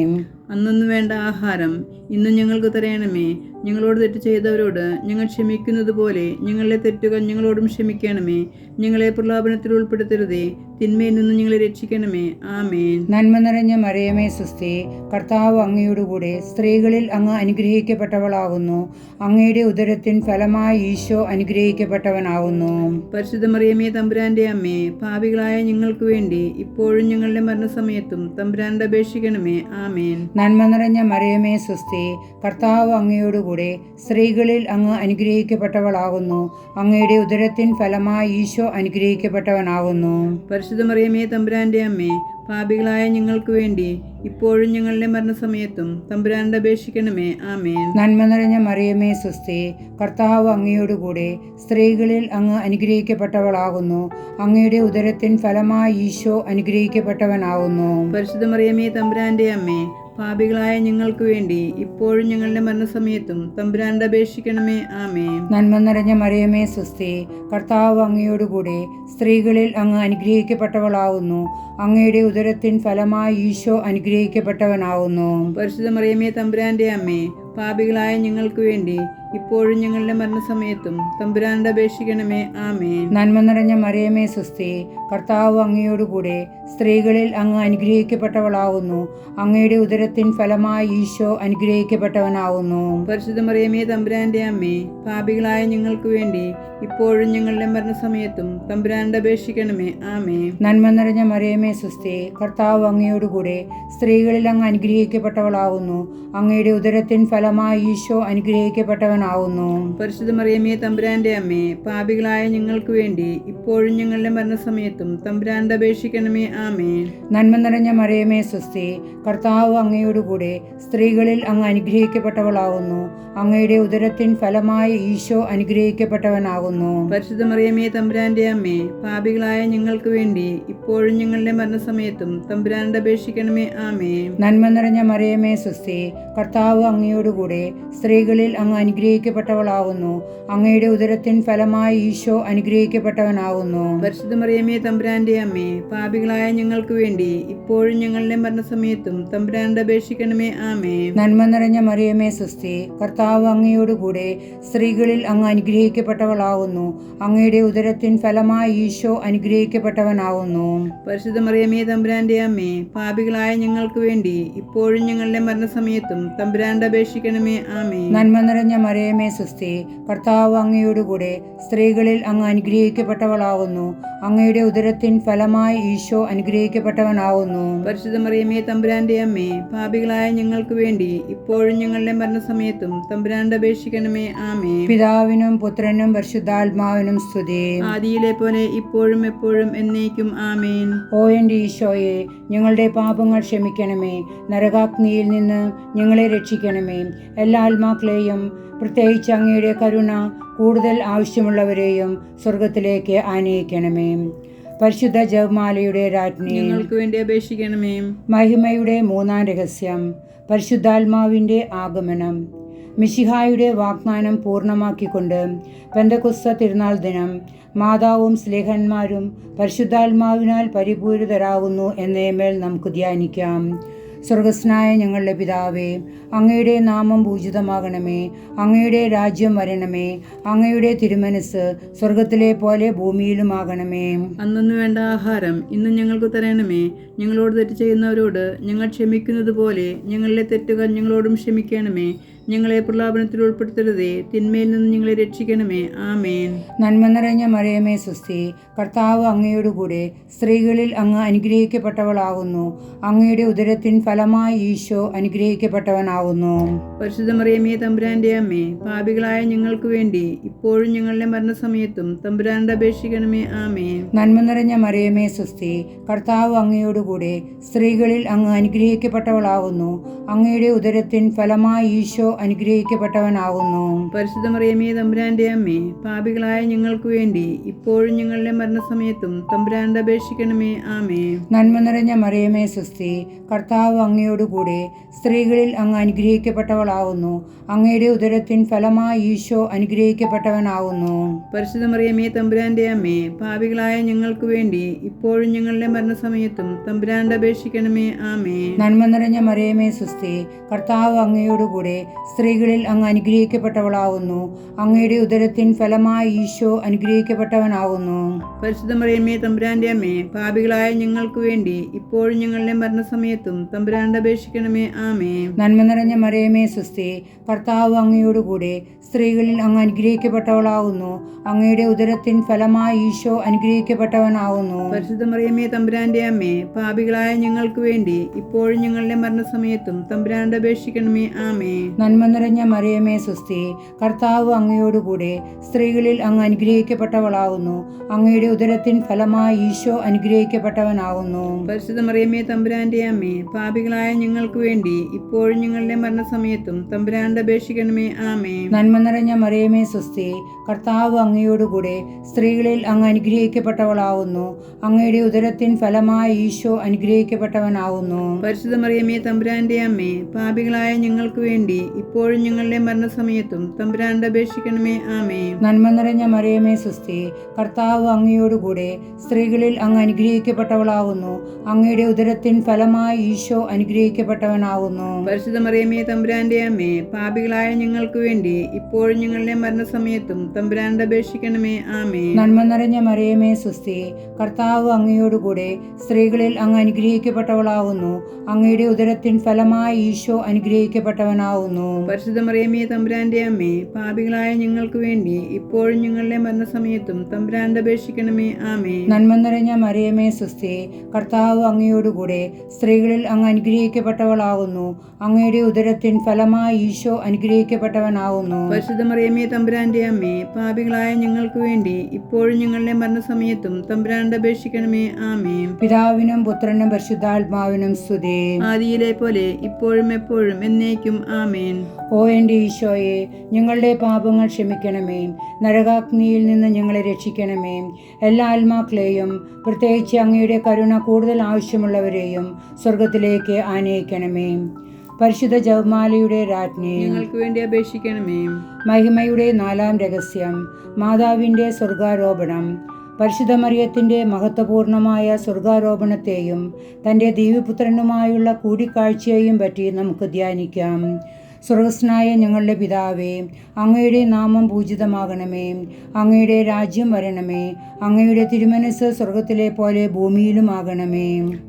അന്നൊന്നു വേണ്ട ആഹാരം ഇന്ന് ഞങ്ങൾക്ക് തരയണമേ. ഞങ്ങളോട് തെറ്റ് ചെയ്തവരോട് ഞങ്ങൾ ക്ഷമിക്കുന്നത് പോലെ ഞങ്ങളുടെ തെറ്റുകൾ ഞങ്ങളോടും ക്ഷമിക്കണമേ. ഞങ്ങളെ പ്രലോഭനത്തിൽ ഉൾപ്പെടുത്തരുതേ, തിന്മയിൽ നിന്ന് ഞങ്ങളെ രക്ഷിക്കണമേ. ആമേൻ. നന്മ നിറഞ്ഞ മറിയമേ സുസ്തി, കർത്താവ് അങ്ങയോടുകൂടെ സ്ത്രീകളിൽ അങ്ങ് അനുഗ്രഹിക്കപ്പെട്ടവളാകുന്നു. അങ്ങയുടെ ഉദരത്തിൻ ഫലമായി ഈശോ അനുഗ്രഹിക്കപ്പെട്ടവനാകുന്നു. പരിശുദ്ധ മറിയമേ തമ്പുരാന്റെ അമ്മേ, പാപികളായ ഞങ്ങൾക്ക് വേണ്ടി ഇപ്പോഴും ഞങ്ങളുടെ മരണസമയത്തും തമ്പുരാനോട് അപേക്ഷിക്കണമേ. ആമേൻ. നന്മ നിറഞ്ഞ മറിയമേ സുസ്തി, കർത്താവ് അങ്ങയോടുകൂടെ സ്ത്രീകളിൽ അങ്ങ് അനുഗ്രഹിക്കപ്പെട്ടവളാകുന്നു. അങ്ങയുടെ ഉദരത്തിൻ ഫലമായി ഈശോ അനുഗ്രഹിക്കപ്പെട്ടവനാകുന്നു. പരിശുദ്ധ മറിയമേ തമ്പുരാന്റെ അമ്മേ, പാപികളായ ഞങ്ങൾക്ക് വേണ്ടി ഇപ്പോഴും ഞങ്ങളുടെ മരണസമയത്തും തമ്പുരാനോട് അപേക്ഷിക്കണമേ. ആമേൻ. നന്മ നിറഞ്ഞ മറിയമേ സുസ്തി, കർത്താവ് അങ്ങയോടുകൂടെ സ്ത്രീകളിൽ അങ്ങ് അനുഗ്രഹിക്കപ്പെട്ടവളാകുന്നു. അങ്ങയുടെ ഉദരത്തിൻ ഫലമായി ഈശോ അനുഗ്രഹിക്കപ്പെട്ടവനാകുന്നു. പരിശുദ്ധ മറിയമേ തമ്പുരാന്റെ അമ്മേ, പാപികളായ ഞങ്ങൾക്ക് വേണ്ടി ഇപ്പോഴും ഞങ്ങളുടെ മരണസമയത്തും തമ്പുരാനോട് അപേക്ഷിക്കണമേ. ആമേൻ. നന്മ നിറഞ്ഞ മറിയമേ സുസ്തി, കർത്താവ് അങ്ങയോടുകൂടെ സ്ത്രീകളിൽ അങ്ങ് അനുഗ്രഹിക്കപ്പെട്ടവളാകുന്നു. അങ്ങയുടെ ഉദരത്തിൻ ഫലമായി ഈശോ അനുഗ്രഹിക്കപ്പെട്ടവനാകുന്നു. പരിശുദ്ധ മറിയമേ തമ്പുരാന്റെ അമ്മേ, പാപികളായ ഞങ്ങൾക്ക് വേണ്ടി ഇപ്പോഴും ഞങ്ങളുടെ മരണസമയത്തും തമ്പുരാനോട് അപേക്ഷിക്കണമേ. ആമേൻ. നന്മ നിറഞ്ഞ മറിയമേ സുസ്തി, കർത്താവ് അങ്ങയോടുകൂടെ സ്ത്രീകളിൽ അങ്ങ് അനുഗ്രഹിക്കപ്പെട്ടവളാകുന്നു. അങ്ങയുടെ ഉദരത്തിൻ ഫലമായി ഈശോ അനുഗ്രഹിക്കപ്പെട്ടവനാകുന്നു. പരിശുദ്ധ മറിയമേ തമ്പുരാന്റെ അമ്മേ, പാപികളായ ഞങ്ങൾക്ക് വേണ്ടി ഇപ്പോഴും ഞങ്ങളുടെ മരണസമയത്തും തമ്പുരാനോട് അപേക്ഷിക്കണമേ. ആമേൻ. നന്മ നിറഞ്ഞ മറിയമേ സുസ്തി, കർത്താവ് അങ്ങയോടുകൂടെ സ്ത്രീകളിൽ അങ്ങ് അനുഗ്രഹിക്കപ്പെട്ടവളാകുന്നു. അങ്ങയുടെ ഉദരത്തിൻ ഫലമായി ഈശോ അനുഗ്രഹിക്കപ്പെട്ടവനാകുന്നു. അനുഗ്രഹിക്കപ്പെട്ടവനാകുന്നു. പരിശുദ്ധ മറിയമേ തമ്പുരാന്റെ അമ്മേ, പാപികളായ ഞങ്ങൾക്ക് വേണ്ടി ഇപ്പോഴും ഞങ്ങളുടെ മരണസമയത്തും തമ്പുരാനോട് അപേക്ഷിക്കണമേ. ആമേൻ. നന്മ നിറഞ്ഞ മറിയമേ സ്വസ്തി, കർത്താവ് അങ്ങയോടുകൂടെ സ്ത്രീകളിൽ അങ്ങ് അനുഗ്രഹിക്കപ്പെട്ടവളാകുന്നു. അങ്ങയുടെ ഉദരത്തിൻ ഫലമായി ഈശോ അനുഗ്രഹിക്കപ്പെട്ടവനാകുന്നു. പരിശുദ്ധ മറിയമേ തമ്പുരാന്റെ അമ്മേ, പാപികളായ ഞങ്ങൾക്ക് വേണ്ടി ഇപ്പോഴും ഞങ്ങളുടെ മരണസമയത്തും തമ്പുരാനോട് അപേക്ഷിക്കണമേ. ആമേൻ. നന്മ നിറഞ്ഞ മറിയമേ സ്വസ്തി, കർത്താവ് അങ്ങയോടുകൂടെ സ്ത്രീകളിൽ അങ്ങ് അനുഗ്രഹിക്കപ്പെട്ടവളാകുന്നു. അങ്ങയുടെ ഉദരത്തിൻ ഫലമായി ഈശോ അനുഗ്രഹിക്കപ്പെട്ടവനാകുന്നു. പരിശുദ്ധ മറിയമേ തമ്പുരാന്റെ അമ്മേ, പാപികളായ ഞങ്ങൾക്ക് വേണ്ടി ഇപ്പോഴും ഞങ്ങളുടെ മരണസമയത്തും തമ്പുരാനോട് അപേക്ഷിക്കണമേ. ആമേൻ. നന്മ നിറഞ്ഞ മറിയമേ സ്വസ്തി, കർത്താവ് അങ്ങയോടുകൂടെ സ്ത്രീകളിൽ അങ്ങ് അനുഗ്രഹിക്കപ്പെട്ടവളാകുന്നു. അങ്ങയുടെ ഉദരത്തിൻ ഫലമായി ഈശോ അനുഗ്രഹിക്കപ്പെട്ടവനാകുന്നു. പരിശുദ്ധ മറിയമേ തമ്പുരാന്റെ അമ്മേ, പാപികളായ ഞങ്ങൾക്ക് വേണ്ടി ഇപ്പോഴും ഞങ്ങളുടെ മരണസമയത്തും തമ്പുരാനോട് അപേക്ഷിക്കണമേ. ആമേൻ. നന്മ നിറഞ്ഞ മറിയമേ സ്വസ്തി, കർത്താവ് അങ്ങയോടുകൂടെ സ്ത്രീകളിൽ അങ്ങ് അനുഗ്രഹിക്കപ്പെട്ടവളാകുന്നു. അങ്ങയുടെ ഉദരത്തിൻ ഫലമായി ഈശോ അനുഗ്രഹിക്കപ്പെട്ടവനാകുന്നു. പരിശുദ്ധ മറിയമേ തമ്പുരാന്റെ അമ്മേ, പാപികളായ ഞങ്ങൾക്ക് വേണ്ടി ഇപ്പോഴും ഞങ്ങളുടെ മരണസമയത്തും തമ്പുരാനോട് അപേക്ഷിക്കണമേ. ആമേൻ. പിതാവിനും പുത്രനും പരിശുദ്ധാത്മാവിനും സ്തുതി. ആദിയിലെ പോലെ ഇപ്പോഴും എപ്പോഴും എന്നേക്കും. ആമേൻ. ഓ എൻ്റെ ഈശോയെ, ഞങ്ങളുടെ പാപങ്ങൾ ക്ഷമിക്കണമേ. നരകാഗ്നിയിൽ നിന്ന് ഞങ്ങളെ രക്ഷിക്കണമേ. എല്ലാ ആത്മാക്കളെയും, പ്രത്യേകിച്ച് അങ്ങയുടെ കരുണ കൂടുതൽ ആവശ്യമുള്ളവരെയും സ്വർഗത്തിലേക്ക് ആനയിക്കണമേ. പരിശുദ്ധ ജപമാലയുടെ രാജ്ഞി, ഞങ്ങൾക്ക് വേണ്ടി അപേക്ഷിക്കണമേ. മഹിമയുടെ മൂന്നാം രഹസ്യം, പരിശുദ്ധാത്മാവിൻ്റെ ആഗമനം. മിശിഹായുടെ വാഗ്ദാനം പൂർണ്ണമാക്കിക്കൊണ്ട് പെന്തക്കോസ്ത് തിരുനാൾ ദിനം മാതാവും സ്ലേഹന്മാരും പരിശുദ്ധാത്മാവിനാൽ പരിപൂരിതരാകുന്നു എന്നേമേൽ നമുക്ക് ധ്യാനിക്കാം. സ്വർഗസ്നായ ഞങ്ങളുടെ പിതാവേ, അങ്ങയുടെ നാമം പൂജിതമാകണമേ. അങ്ങയുടെ രാജ്യം വരണമേ. അങ്ങയുടെ തിരുമനസ് സ്വർഗത്തിലെ പോലെ ഭൂമിയിലുമാകണമേ. അന്നു വേണ്ട ആഹാരം ഇന്ന് ഞങ്ങൾക്ക് തരണമേ. ഞങ്ങളോട് തെറ്റ് ചെയ്യുന്നവരോട് ഞങ്ങൾ ക്ഷമിക്കുന്നത് പോലെ ഞങ്ങളുടെ തെറ്റുകൾ ഞങ്ങളോടും ക്ഷമിക്കണമേ. ഞങ്ങളെ പ്രലോഭനത്തിൽ ഉൾപ്പെടുത്തരുതേ, തിന്മയിൽ നിന്ന് ഞങ്ങളെ രക്ഷിക്കണമേ. ആമേൻ. നന്മ നിറഞ്ഞ മറിയമേ സ്വസ്തി, കർത്താവ് അങ്ങയോടുകൂടെ സ്ത്രീകളിൽ അങ്ങ് അനുഗ്രഹിക്കപ്പെട്ടവളാകുന്നു. അങ്ങയുടെ ഉദരത്തിൻ ഫലമായി ഈശോ അനുഗ്രഹിക്കപ്പെട്ടവനാകുന്നു. പരിശുദ്ധ മറിയമേ തമ്പുരാന്റെ അമ്മേ, പാപികളായ ഞങ്ങൾക്ക് വേണ്ടി ഇപ്പോഴും ഞങ്ങളുടെ മരണസമയത്തും തമ്പുരാനോട് അപേക്ഷിക്കണമേ. ആമേൻ. നന്മ നിറഞ്ഞ മറിയമേ സ്വസ്തി, കർത്താവ് അങ്ങയോടുകൂടെ സ്ത്രീകളിൽ അങ്ങ് അനുഗ്രഹിക്കപ്പെട്ടവളാകുന്നു. അങ്ങയുടെ ഉദരത്തിൻ ഫലമായി ഈശോ അനുഗ്രഹിക്കപ്പെട്ടവനാകുന്നു. പരിശുദ്ധ മറിയമേ തമ്പുരാന്റെ അമ്മേ, പാപികളായ ഞങ്ങൾക്ക് വേണ്ടി ഇപ്പോഴും ഞങ്ങളുടെ മരണസമയത്തും തമ്പുരാനോട് അപേക്ഷിക്കണമേ. ആമേൻ. നന്മ നിറഞ്ഞ മറിയമേ സ്വസ്തി, കർത്താവ് അങ്ങയോടുകൂടെ സ്ത്രീകളിൽ അങ്ങ് അനുഗ്രഹിക്കപ്പെട്ടവളാകുന്നു. അങ്ങയുടെ ഉദരത്തിൻ ഫലമായി ഈശോ അനുഗ്രഹിക്കപ്പെട്ടവനാകുന്നു. പരിശുദ്ധ മറിയമേ തമ്പുരാന്റെ അമ്മേ, പാപികളായ ഞങ്ങൾക്ക് വേണ്ടി ഇപ്പോഴും ഞങ്ങളുടെ മരണസമയത്തും തമ്പുരാനോട് അപേക്ഷിക്കണമേ. ആമേൻ. നന്മ നിറഞ്ഞ മറിയമേ സ്വസ്തി, കർത്താവ് അങ്ങയോടുകൂടെ സ്ത്രീകളിൽ അങ്ങ് അനുഗ്രഹിക്കപ്പെട്ടവളാകുന്നു. അങ്ങയുടെ ഉദരത്തിൻ ഫലമായി ഈശോ അനുഗ്രഹിക്കപ്പെട്ടവനാകുന്നു. പരിശുദ്ധ മറിയമേ തമ്പുരാന്റെ അമ്മേ, പാപികളായ ഞങ്ങൾക്ക് വേണ്ടി ഇപ്പോഴും ഞങ്ങളുടെ മരണസമയത്തും തമ്പുരാനോട് അപേക്ഷിക്കണമേ. ആമേൻ. നന്മ നിറഞ്ഞ മറിയമേ സ്വസ്തി, കർത്താവ് അങ്ങയോടുകൂടെ സ്ത്രീകളിൽ അങ്ങ് അനുഗ്രഹിക്കപ്പെട്ടവളാകുന്നു. അങ്ങയുടെ ഉദരത്തിൻ ഫലമായി ഈശോ അനുഗ്രഹിക്കപ്പെട്ടവനാകുന്നു. പരിശുദ്ധ മറിയമേ തമ്പുരാന്റെ അമ്മേ, പാപികളായ ഞങ്ങൾക്ക് വേണ്ടി ഇപ്പോഴും ഞങ്ങളുടെ മരണസമയത്തും തമ്പുരാനോട് അപേക്ഷിക്കണമേ. ആമേൻ. നന്മ നിറഞ്ഞ മറിയമേ സ്വസ്തി, കർത്താവ് അങ്ങയോടുകൂടെ സ്ത്രീകളിൽ അങ്ങ് അനുഗ്രഹിക്കപ്പെട്ടവളാകുന്നു. അങ്ങയുടെ ഉദരത്തിൻ ഫലമായി ഈശോ അനുഗ്രഹിക്കപ്പെട്ടവനാകുന്നു. പരിശുദ്ധ മറിയമേ തമ്പുരാന്റെ അമ്മേ, പാപികളായ ഞങ്ങൾക്ക് വേണ്ടി ഇപ്പോഴും ഞങ്ങളുടെ മരണസമയത്തും തമ്പുരാനോട് അപേക്ഷിക്കണമേ. ആമേൻ. നന്മ നിറഞ്ഞ മറിയമേ സ്വസ്തി, കർത്താവ് അങ്ങയോടുകൂടെ സ്ത്രീകളിൽ അങ്ങ് അനുഗ്രഹിക്കപ്പെട്ടവളാകുന്നു. അങ്ങയുടെ ഉദരത്തിൻ ഫലമായി ഈശോ അനുഗ്രഹിക്കപ്പെട്ടവനാകുന്നു. പരിശുദ്ധ മറിയമേ തമ്പുരാന്റെ അമ്മേ, പാപികളായ ഞങ്ങൾക്ക് വേണ്ടി ഇപ്പോഴും ഞങ്ങളുടെ മരണസമയത്തും തമ്പുരാനോട് അപേക്ഷിക്കണമേ. ആമേൻ. നന്മ നിറഞ്ഞ മറിയമേ സ്വസ്തി, കർത്താവ് അങ്ങയോടുകൂടെ സ്ത്രീകളിൽ അങ്ങ് അനുഗ്രഹിക്കപ്പെട്ടവളാകുന്നു. അങ്ങയുടെ ഉദരത്തിൻ ഫലമായി ഈശോ അനുഗ്രഹിക്കപ്പെട്ടവനാകുന്നു. പരിശുദ്ധ മറിയമേ തമ്പുരാന്റെ അമ്മേ, പാപികളായ ഞങ്ങൾക്ക് വേണ്ടി ഇപ്പോഴും ഞങ്ങളുടെ മരണസമയത്തും തമ്പുരാനോട് അപേക്ഷിക്കണമേ. ആമേൻ. നന്മ നിറഞ്ഞ മറിയമേ സ്വസ്തി, കർത്താവ് അങ്ങയോടുകൂടെ സ്ത്രീകളിൽ അങ്ങ് അനുഗ്രഹിക്കപ്പെട്ടവളാകുന്നു. അങ്ങയുടെ ഉദരത്തിൻ ഫലമായി ഈശോ അനുഗ്രഹിക്കപ്പെട്ടവനാകുന്നു. പരിശുദ്ധ മറിയമേ തമ്പുരാന്റെ അമ്മേ, പാപികളായ ഞങ്ങൾക്ക് വേണ്ടി ഇപ്പോഴും ഞങ്ങളുടെ മരണസമയത്തും തമ്പുരാനോട് അപേക്ഷിക്കണമേ. ആമേൻ. നന്മ നിറഞ്ഞ മറിയമേ സുസ്ഥി, കർത്താവ് അങ്ങയോടുകൂടെ സ്ത്രീകളിൽ അങ്ങ് അനുഗ്രഹിക്കപ്പെട്ടവളാകുന്നു. അങ്ങയുടെ ഉദരത്തിൻ ഫലമായി ഈശോ അനുഗ്രഹിക്കപ്പെട്ടവനാകുന്നു. പരിശുദ്ധ മറിയമേ തമ്പുരാന്റെ അമ്മേ, പാപികളായ ഞങ്ങൾക്ക് വേണ്ടി ഇപ്പോഴും ഞങ്ങളുടെ മരണസമയത്തും തമ്പുരാനോട് അപേക്ഷിക്കണമേ. ആമേൻ. പിതാവിനും പുത്രനും പരിശുദ്ധാത്മാവിനും സ്തുതി. ആദിയിലെ പോലെ ഇപ്പോഴും എപ്പോഴും എന്നേക്കും. ആമേൻ. ഓ എൻ്റെ ഈശോയെ, ഞങ്ങളുടെ പാപങ്ങൾ ക്ഷമിക്കണമേ. നരകാഗ്നിയിൽ നിന്ന് ഞങ്ങളെ രക്ഷിക്കണമേ. എല്ലാ ആത്മാക്കളെയും, പ്രത്യേകിച്ച് അങ്ങയുടെ കരുണ കൂടുതൽ ആവശ്യമുള്ളവരെയും സ്വർഗത്തിലേക്ക് ആനയിക്കണമേ. പരിശുദ്ധ ജപമാലയുടെ രാജ്ഞി, ഞങ്ങൾക്ക് വേണ്ടി അപേക്ഷിക്കണമേ. മഹിമയുടെ 4-ാം രഹസ്യം, മാതാവിൻ്റെ സ്വർഗാരോപണം. പരിശുദ്ധ മറിയത്തിൻ്റെ മഹത്വപൂർണമായ സ്വർഗാരോപണത്തെയും തൻ്റെ ദിവ്യപുത്രനുമായുള്ള കൂടിക്കാഴ്ചയെയും പറ്റി നമുക്ക് ധ്യാനിക്കാം. സ്വർഗസ്നായ ഞങ്ങളുടെ പിതാവേ, അങ്ങയുടെ നാമം പൂജിതമാകണമേ. അങ്ങയുടെ രാജ്യം വരണമേ. അങ്ങയുടെ തിരുമനസ് സ്വർഗത്തിലെ പോലെ ഭൂമിയിലുമാകണമേ.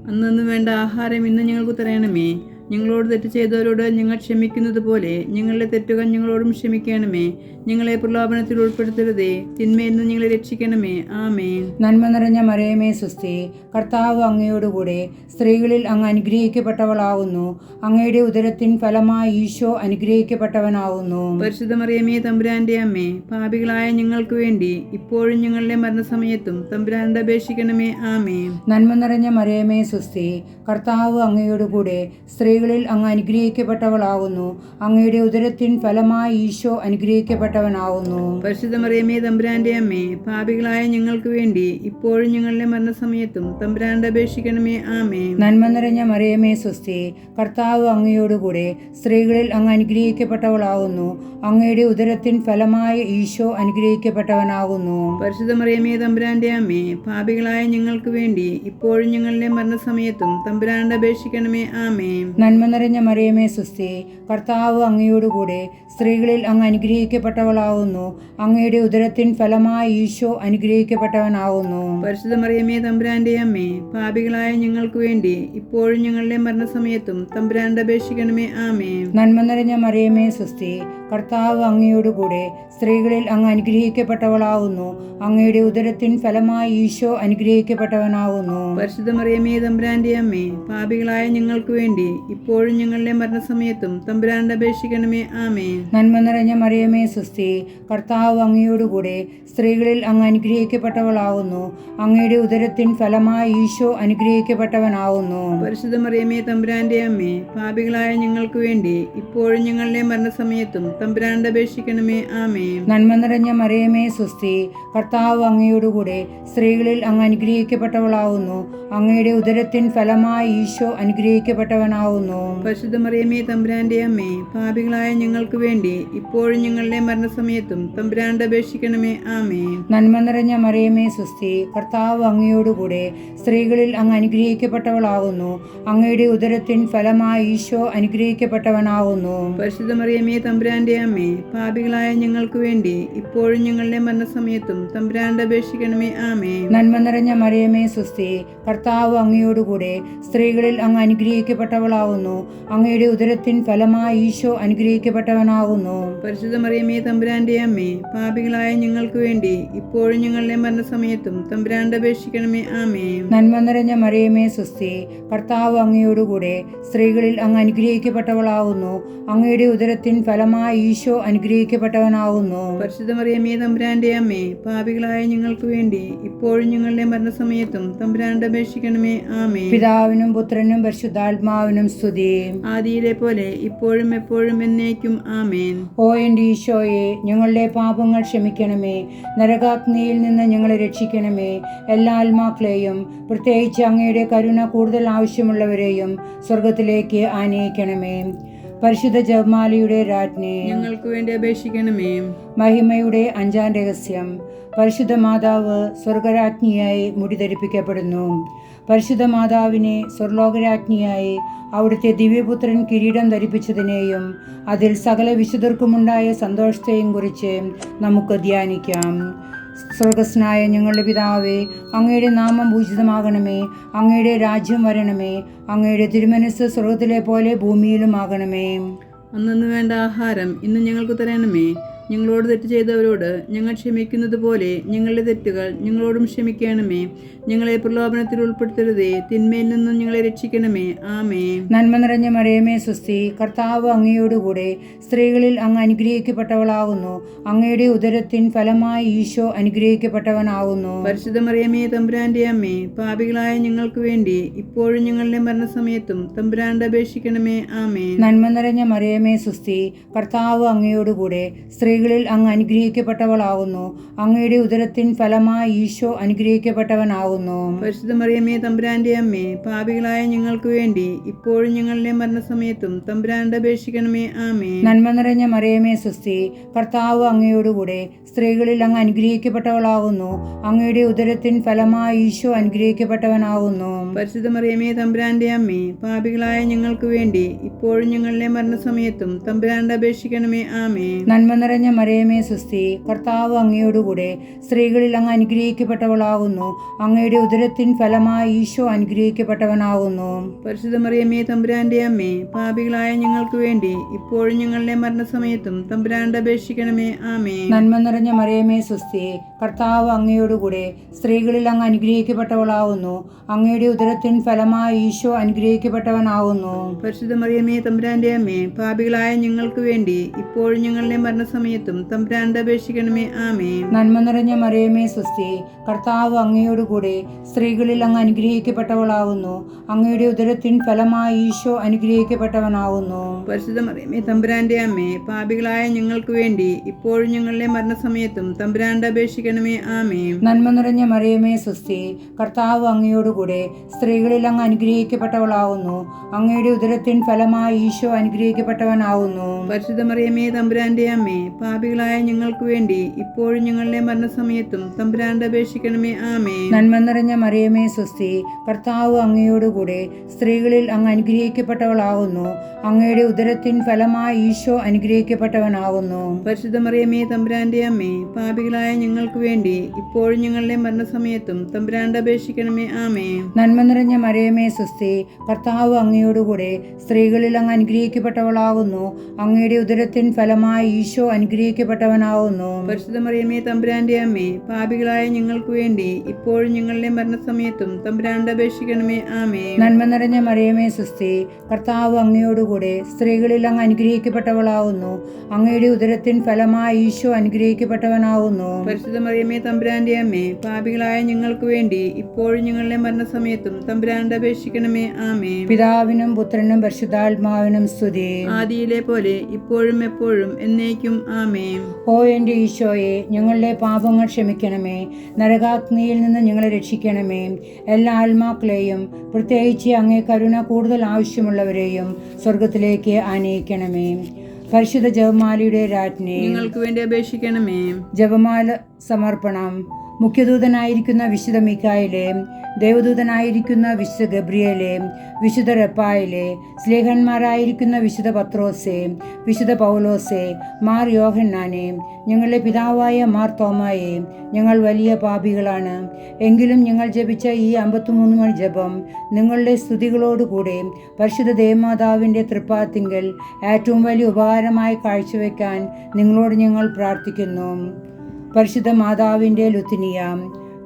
അന്നു വേണ്ട ആഹാരം ഇന്ന് ഞങ്ങൾക്ക് തരണമേ. ഞങ്ങളോട് തെറ്റ് ചെയ്തവരോട് ഞങ്ങൾ ക്ഷമിക്കുന്നത് പോലെ ഞങ്ങളുടെ തെറ്റുകൾ ഞങ്ങളോടും ക്ഷമിക്കണമേ. ഞങ്ങളെ പ്രലോഭനത്തിൽ ഉൾപ്പെടുത്തരുതേ, തിന്മയിൽ നിന്ന് ഞങ്ങളെ രക്ഷിക്കണമേ. ആമേൻ. നന്മ നിറഞ്ഞ മറിയമേ സുസ്ഥി, കർത്താവ് അങ്ങയോടുകൂടെ സ്ത്രീകളിൽ അങ്ങ് അനുഗ്രഹിക്കപ്പെട്ടവളാകുന്നു. അങ്ങയുടെ ഉദരത്തിൻ ഫലമായി ഈശോ അനുഗ്രഹിക്കപ്പെട്ടവനാകുന്നു. പരിശുദ്ധ മറിയമേ തമ്പുരാന്റെ അമ്മേ, പാപികളായ ഞങ്ങൾക്ക് വേണ്ടി ഇപ്പോഴും ഞങ്ങളുടെ മരണസമയത്തും തമ്പുരാനോട് അപേക്ഷിക്കണമേ. ആമേൻ. നന്മ നിറഞ്ഞ മറിയമേ സുസ്ഥി, കർത്താവ് അങ്ങയോടുകൂടെ സ്ത്രീകളിൽ അങ്ങ് അനുഗ്രഹിക്കപ്പെട്ടവളാകുന്നു. അങ്ങയുടെ ഉദരത്തിൻ ഫലമായി ഈശോ അനുഗ്രഹിക്കപ്പെട്ടവനാകുന്നു. പരിശുദ്ധ മറിയമേ തമ്പുരാന്റെ അമ്മേ, പാപികളായ ഞങ്ങൾക്ക് വേണ്ടി ഇപ്പോഴും ഞങ്ങളുടെ മരണസമയത്തും തമ്പുരാനോട് അപേക്ഷിക്കണമേ. ആമേൻ. നന്മ നിറഞ്ഞ മറിയമേ സുസ്ഥി, കർത്താവ് അങ്ങയോടുകൂടെ സ്ത്രീകളിൽ അങ്ങ് അനുഗ്രഹിക്കപ്പെട്ടവളാകുന്നു. അങ്ങയുടെ ഉദരത്തിൻ ഫലമായി ഈശോ അനുഗ്രഹിക്കപ്പെട്ടവനാകുന്നു. പരിശുദ്ധ മറിയമേ തമ്പുരാന്റെ അമ്മേ, പാപികളായ ഞങ്ങൾക്ക് വേണ്ടി ഇപ്പോഴും ഞങ്ങളുടെ മരണസമയത്തും തമ്പുരാനോട് അപേക്ഷിക്കണമേ. ആമേൻ. നന്മ നിറഞ്ഞ മറിയമേ സുസ്ഥി, കർത്താവ് അങ്ങയോടുകൂടെ സ്ത്രീകളിൽ അങ്ങ് അനുഗ്രഹിക്കപ്പെട്ടവളാകുന്നു. അങ്ങയുടെ ഉദരത്തിൻ ഫലമായി ഈശോ അനുഗ്രഹിക്കപ്പെട്ടവനാകുന്നു. പരിശുദ്ധ മറിയമേ തമ്പുരാന്റെ അമ്മേ, പാപികളായ ഞങ്ങൾക്ക് വേണ്ടി ഇപ്പോഴും ഞങ്ങളുടെ മരണസമയത്തും തമ്പുരാനോട് അപേക്ഷിക്കണമേ. ആമേൻ. നന്മ നിറഞ്ഞ മറിയമേ സുസ്ഥി, കർത്താവ് അങ്ങയോടുകൂടെ സ്ത്രീകളിൽ അങ്ങ് അനുഗ്രഹിക്കപ്പെട്ടവളാകുന്നു. അങ്ങയുടെ ഉദരത്തിൻ ഫലമായി ഈശോ അനുഗ്രഹിക്കപ്പെട്ടവനാകുന്നു. പരിശുദ്ധ മറിയമേ തമ്പുരാന്റെ അമ്മേ, പാപികളായ ഞങ്ങൾക്ക് വേണ്ടി ഇപ്പോഴും ഞങ്ങളുടെ മരണസമയത്തും തമ്പുരാനോട് അപേക്ഷിക്കണമേ. ആമേൻ. നന്മ നിറഞ്ഞ മറിയമേ സുസ്ഥി, കർത്താവ് അങ്ങയോടുകൂടെ സ്ത്രീകളിൽ അങ്ങ് അനുഗ്രഹിക്കപ്പെട്ടവളാകുന്നു. അങ്ങയുടെ ഉദരത്തിൻ ഫലമായി ഈശോ അനുഗ്രഹിക്കപ്പെട്ടവനാകുന്നു. പരിശുദ്ധ മറിയമേ തമ്പുരാന്റെ അമ്മേ, പാപികളായ ഞങ്ങൾക്ക് വേണ്ടി ഇപ്പോഴും ഞങ്ങളുടെ മരണസമയത്തും തമ്പുരാനോട് അപേക്ഷിക്കണമേ. ആമേൻ. നന്മ നിറഞ്ഞ മറിയമേ സുസ്ഥി, കർത്താവ് അങ്ങയോടുകൂടെ സ്ത്രീകളിൽ അങ്ങ് അനുഗ്രഹിക്കപ്പെട്ടവളാകുന്നു. അങ്ങയുടെ ഉദരത്തിൻ ഫലമായി ഈശോ അനുഗ്രഹിക്കപ്പെട്ടവനാകുന്നു. പരിശുദ്ധ മറിയമേ തമ്പുരാന്റെ അമ്മേ, പാപികളായ ഞങ്ങൾക്ക് വേണ്ടി ഇപ്പോഴും ഞങ്ങളുടെ മരണസമയത്തും തമ്പുരാനോട് അപേക്ഷിക്കണമേ. ആമേൻ. നന്മ നിറഞ്ഞ മറിയമേ സുസ്ഥി, കർത്താവ് അങ്ങയോടുകൂടെ സ്ത്രീകളിൽ അങ്ങ് അനുഗ്രഹിക്കപ്പെട്ടവളാകുന്നു. അങ്ങയുടെ ഉദരത്തിൻ ഫലമായി ഈശോ അനുഗ്രഹിക്കപ്പെട്ടവനാകുന്നു. പരിശുദ്ധ മറിയമേ തമ്പുരാന്റെ അമ്മേ, പാപികളായ ഞങ്ങൾക്ക് വേണ്ടി ഇപ്പോഴും ഞങ്ങളുടെ മരണസമയത്തും തമ്പുരാനോട് അപേക്ഷിക്കണമേ. ആമേൻ. നന്മ നിറഞ്ഞ മറിയമേ സുസ്ഥി, കർത്താവ് അങ്ങയോടുകൂടെ സ്ത്രീകളിൽ അങ്ങ് അനുഗ്രഹിക്കപ്പെട്ടവളാകുന്നു. അങ്ങയുടെ ഉദരത്തിൻ ഫലമായി ഈശോ അനുഗ്രഹിക്കപ്പെട്ടവനാകുന്നു. പരിശുദ്ധ മറിയമേ തമ്പുരാന്റെ അമ്മേ, പാപികളായ ഞങ്ങൾക്ക് വേണ്ടി ഇപ്പോഴും ഞങ്ങളുടെ മരണസമയത്തും തമ്പുരാനോട് അപേക്ഷിക്കണമേ. ആമേൻ. നന്മ നിറഞ്ഞ മറിയമേ സുസ്ഥി, കർത്താവ് അങ്ങയോടുകൂടെ സ്ത്രീകളിൽ അങ്ങ് അനുഗ്രഹിക്കപ്പെട്ടവളാകുന്നു. അങ്ങയുടെ ഉദരത്തിൻ ഫലമായി ഈശോ അനുഗ്രഹിക്കപ്പെട്ടവനാകുന്നു. പരിശുദ്ധ മറിയമേ തമ്പുരാന്റെ അമ്മേ, പാപികളായ ഞങ്ങൾക്ക് വേണ്ടി ഇപ്പോഴും ഞങ്ങളുടെ മരണസമയത്തും തമ്പുരാനോട് അപേക്ഷിക്കണമേ. ആമേൻ. പിതാവിനും പുത്രനും പരിശുദ്ധാത്മാവിനും സ്തുതി. ആദിയിലെ പോലെ ഇപ്പോഴും എപ്പോഴും എന്നേക്കും. ആമേൻ. ഓ എൻ്റെ ഈശോയെ, ഞങ്ങളുടെ പാപങ്ങൾ ക്ഷമിക്കണമേ. നരകാഗ്നിയിൽ നിന്ന് ഞങ്ങളെ രക്ഷിക്കണമേ. എല്ലാ ആത്മാക്കളെയും, പ്രത്യേകിച്ച് അങ്ങയുടെ കരുണ കൂടുതൽ ആവശ്യമുള്ളവരെയും സ്വർഗത്തിലേക്ക് ആനയിക്കണമേ. പരിശുദ്ധ ജപമാലയുടെ രാജ്ഞി, ഞങ്ങൾക്ക് വേണ്ടി അപേക്ഷിക്കണമേ. മഹിമയുടെ 5-ാം രഹസ്യം, പരിശുദ്ധ മാതാവ് സ്വർഗരാജ്ഞിയായി മുടിധരിപ്പിക്കപ്പെടുന്നു. പരിശുദ്ധ മാതാവിനെ സ്വർലോകരാജ്ഞിയായി അവിടുത്തെ ദിവ്യപുത്രൻ കിരീടം ധരിപ്പിച്ചതിനെയും അതിൽ സകല വിശുദ്ധർക്കുമുണ്ടായ സന്തോഷത്തെയും കുറിച്ച് നമുക്ക് ധ്യാനിക്കാം. സ്വർഗസ്നായ ഞങ്ങളുടെ പിതാവേ, അങ്ങയുടെ നാമം പൂജിതമാകണമേ. അങ്ങയുടെ രാജ്യം വരണമേ. അങ്ങയുടെ തിരുമനസ് സ്വർഗത്തിലെ പോലെ ഭൂമിയിലുമാകണമേ. അന്നു വേണ്ട ആഹാരം ഇന്ന് ഞങ്ങൾക്ക് തരണമേ. ഞങ്ങളോട് തെറ്റ് ചെയ്തവരോട് ഞങ്ങൾ ക്ഷമിക്കുന്നത് പോലെ ഞങ്ങളുടെ തെറ്റുകൾ ഞങ്ങളോടും ക്ഷമിക്കണമേ. ഞങ്ങളെ പ്രലോഭനത്തിൽ ഉൾപ്പെടുത്തരുതേ, തിന്മയിൽ നിന്നും ഞങ്ങളെ രക്ഷിക്കണമേ. ആമേൻ. നന്മ നിറഞ്ഞ മറിയമേ സ്വസ്തി, കർത്താവ് അങ്ങയോടുകൂടെ സ്ത്രീകളിൽ അങ്ങ് അനുഗ്രഹിക്കപ്പെട്ടവളാകുന്നു. അങ്ങയുടെ ഉദരത്തിൻ ഫലമായി ഈശോ അനുഗ്രഹിക്കപ്പെട്ടവനാകുന്നു. പരിശുദ്ധ മറിയമേ തമ്പുരാന്റെ അമ്മേ, പാപികളായ ഞങ്ങൾക്ക് വേണ്ടി ഇപ്പോഴും ഞങ്ങളുടെ മരണസമയത്തും തമ്പുരാനോട് അപേക്ഷിക്കണമേ. ആമേൻ. നന്മ നിറഞ്ഞ മറിയമേ സ്വസ്തി, കർത്താവ് അങ്ങയോടുകൂടെ സ്ത്രീകളിൽ അങ്ങ് അനുഗ്രഹിക്കപ്പെട്ടവളാകുന്നു. അങ്ങയുടെ ഉദരത്തിൻ ഫലമായി ഈശോ അനുഗ്രഹിക്കപ്പെട്ടവനാകുന്നു. പരിശുദ്ധ മറിയമേ തമ്പുരാന്റെ അമ്മേ, പാപികളായ ഞങ്ങൾക്ക് വേണ്ടി ഇപ്പോഴും ഞങ്ങളുടെ മരണസമയത്തും തമ്പുരാനോട് അപേക്ഷിക്കണമേ. ആമേൻ. നന്മ നിറഞ്ഞ മറിയമേ സ്വസ്തി, കർത്താവ് അങ്ങയോടുകൂടെ സ്ത്രീകളിൽ അങ്ങ് അനുഗ്രഹിക്കപ്പെട്ടവളാകുന്നു. അങ്ങയുടെ ഉദരത്തിൻ ഫലമായി ഈശോ അനുഗ്രഹിക്കപ്പെട്ടവനാകുന്നു. പരിശുദ്ധ മറിയമേ തമ്പുരാന്റെ അമ്മേ, പാപികളായ ഞങ്ങൾക്ക് വേണ്ടി ഇപ്പോഴും ഞങ്ങളുടെ മരണസമയത്തും തമ്പുരാനോട് അപേക്ഷിക്കണമേ. ആമേൻ. നന്മ നിറഞ്ഞ മറിയമേ സ്വസ്തി, കർത്താവ് അങ്ങയോടുകൂടെ സ്ത്രീകളിൽ അങ്ങ് അനുഗ്രഹിക്കപ്പെട്ടവളാകുന്നു. അങ്ങയുടെ ഉദരത്തിൻ ഫലമായി ഈശോ അനുഗ്രഹിക്കപ്പെട്ടവനാകുന്നു. പരിശുദ്ധ മറിയമേ തമ്പുരാന്റെ അമ്മേ, പാപികളായ ഞങ്ങൾക്ക് വേണ്ടി ഇപ്പോഴും ഞങ്ങളുടെ മരണസമയത്തും തമ്പുരാനോട് അപേക്ഷിക്കണമേ. ആമേൻ. നന്മ നിറഞ്ഞ മറിയമേ സ്വസ്തി, കർത്താവ് അങ്ങയോടുകൂടെ സ്ത്രീകളിൽ അങ്ങ് അനുഗ്രഹിക്കപ്പെട്ടവളാകുന്നു. അങ്ങയുടെ ഉദരത്തിൻ ഫലമായി ഈശോ അനുഗ്രഹിക്കപ്പെട്ടവനാകുന്നു. പരിശുദ്ധ മറിയമേ തമ്പുരാന്റെ അമ്മേ, പാപികളായ ഞങ്ങൾക്ക് വേണ്ടി ഇപ്പോഴും ഞങ്ങളുടെ മരണസമയത്തും തമ്പുരാനോട് അപേക്ഷിക്കണമേ. ആമേൻ. നന്മ നിറഞ്ഞ മറിയമേ സ്വസ്തി, കർത്താവ് അങ്ങയോടുകൂടെ സ്ത്രീകളിൽ അങ്ങ് അനുഗ്രഹിക്കപ്പെട്ടവളാകുന്നു. അങ്ങയുടെ ഉദരത്തിൻ ഫലമായി ഈശോ അനുഗ്രഹിക്കപ്പെട്ടവനാകുന്നു. പരിശുദ്ധ മറിയമേ തമ്പുരാന്റെ അമ്മേ, പാപികളായ ഞങ്ങൾക്ക് വേണ്ടി ഇപ്പോഴും ഞങ്ങളുടെ മരണസമയത്തും തമ്പുരാനോട് അപേക്ഷിക്കണമേ. ആമേൻ. നന്മ നിറഞ്ഞ മറിയമേ സ്വസ്തി, കർത്താവ് അങ്ങയോടുകൂടെ സ്ത്രീകളിൽ അങ്ങ് അനുഗ്രഹിക്കപ്പെട്ടവളാകുന്നു. അങ്ങയുടെ ഉദരത്തിൻ ഫലമായി ഈശോ അനുഗ്രഹിക്കപ്പെട്ടവനാകുന്നു. പരിശുദ്ധ മറിയമേ തമ്പുരാന്റെ അമ്മേ, പാപികളായ ഞങ്ങൾക്ക് വേണ്ടി ഇപ്പോഴും ഞങ്ങളുടെ മരണസമയത്തും തമ്പുരാനോട് അപേക്ഷിക്കണമേ. ആമേൻ. നന്മ നിറഞ്ഞ മറിയമേ സ്വസ്തി, കർത്താവ് അങ്ങയോടുകൂടെ സ്ത്രീകളിൽ അങ്ങ് അനുഗ്രഹിക്കപ്പെട്ടവളാകുന്നു. അങ്ങയുടെ ഉദരത്തിൻ ഫലമായി ഈശോ അനുഗ്രഹിക്കപ്പെട്ടവനാകുന്നു. പരിശുദ്ധ മറിയമേ തമ്പുരാന്റെ അമ്മേ, പാപികളായ ഞങ്ങൾക്ക് വേണ്ടി ഇപ്പോഴും ഞങ്ങളുടെ മരണസമയത്തും തമ്പുരാനോട് അപേക്ഷിക്കണമേ. ആമേൻ. നന്മ നിറഞ്ഞ മറിയമേ സ്വസ്തി, കർത്താവ് അങ്ങയോടുകൂടെ സ്ത്രീകളിൽ അങ്ങ് അനുഗ്രഹിക്കപ്പെട്ടവളാകുന്നു. അങ്ങയുടെ ഉദരത്തിൻ ഫലമായി ഈശോ അനുഗ്രഹിക്കപ്പെട്ടവനാകുന്നു. പരിശുദ്ധ മറിയമേ തമ്പുരാന്റെ അമ്മേ, പാപികളായ ഞങ്ങൾക്ക് വേണ്ടി ഇപ്പോഴും ഞങ്ങളുടെ മരണസമയത്തും തമ്പുരാനോട് അപേക്ഷിക്കണമേ. ആമേൻ. നന്മ നിറഞ്ഞ മറിയമേ സ്വസ്തി, കർത്താവ് അങ്ങയോടുകൂടെ സ്ത്രീകളിൽ അങ്ങ് അനുഗ്രഹിക്കപ്പെട്ടവളാകുന്നു. അങ്ങയുടെ ഉദരത്തിൻ ഫലമായി ഈശോ അനുഗ്രഹിക്കപ്പെട്ടവനാകുന്നു. പരിശുദ്ധ മറിയമേ തമ്പുരാന്റെ അമ്മേ, പാപികളായ ഞങ്ങൾക്ക് വേണ്ടി ഇപ്പോഴും ഞങ്ങളുടെ മരണസമയത്തും തമ്പുരാനോട് അപേക്ഷിക്കണമേ. ആമേൻ. പിതാവിനും പുത്രനും പരിശുദ്ധാത്മാവിനും സ്തുതി. ആദിയിലെ പോലെ ഇപ്പോഴും എപ്പോഴും എന്നേക്കും. ആമേൻ. ഓ എൻ്റെ ഈശോയെ, ഞങ്ങളുടെ പാപങ്ങൾ ക്ഷമിക്കണമേ. നരകാഗ്നിയിൽ നിന്ന് ഞങ്ങളെ രക്ഷിക്കണമേ. എല്ലാ ആത്മാക്കളെയും, പ്രത്യേകിച്ച് അങ്ങേ കരുണ കൂടുതൽ ആവശ്യമുള്ളവരെയും സ്വർഗത്തിലേക്ക് ആനയിക്കണമേ. പരിശുദ്ധ ജപമാലയുടെ രാജ്ഞി, ഞങ്ങൾക്ക് വേണ്ടി അപേക്ഷിക്കണമേ. ജപമാല സമർപ്പണം. മുഖ്യദൂതനായിരിക്കുന്ന വിശുദ്ധ മിഖായേലേ, ദേവദൂതനായിരിക്കുന്ന വിശുദ്ധ ഗബ്രിയേലേ, വിശുദ്ധ റഫായേലേ, സ്ലേഹന്മാരായിരിക്കുന്ന വിശുദ്ധ പത്രോസേ, വിശുദ്ധ പൗലോസേ, മാർ യോഹന്നാനേ, ഞങ്ങളുടെ പിതാവായ മാർ തോമായേ, ഞങ്ങൾ വലിയ പാപികളാണ്. എങ്കിലും ഞങ്ങൾ ജപിച്ച ഈ 53 മണി ജപം നിങ്ങളുടെ സ്തുതികളോടുകൂടെ പരിശുദ്ധ ദേവമാതാവിൻ്റെ തൃപ്പാത്തിങ്കൽ ഏറ്റവും വലിയ ഉപകാരമായി കാഴ്ചവെക്കാൻ നിങ്ങളോട് ഞങ്ങൾ പ്രാർത്ഥിക്കുന്നു. പരിശുദ്ധ മാതാവിൻ്റെ ലുത്തിനിയ,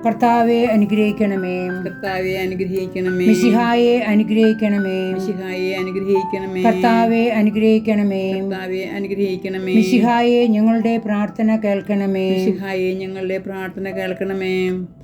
കർത്താവെ അനുഗ്രഹിക്കണമേ. കർത്താവെ അനുഗ്രഹിക്കണമേ. മിശിഹായെ അനുഗ്രഹിക്കണമേ. മിശിഹായെ അനുഗ്രഹിക്കണമേ. കർത്താവെ അനുഗ്രഹിക്കണമേ. കർത്താവെ അനുഗ്രഹിക്കണമേ. മിശിഹായെ ഞങ്ങളുടെ പ്രാർത്ഥന കേൾക്കണമേ. മിശിഹായെ ഞങ്ങളുടെ പ്രാർത്ഥന കേൾക്കണമേ.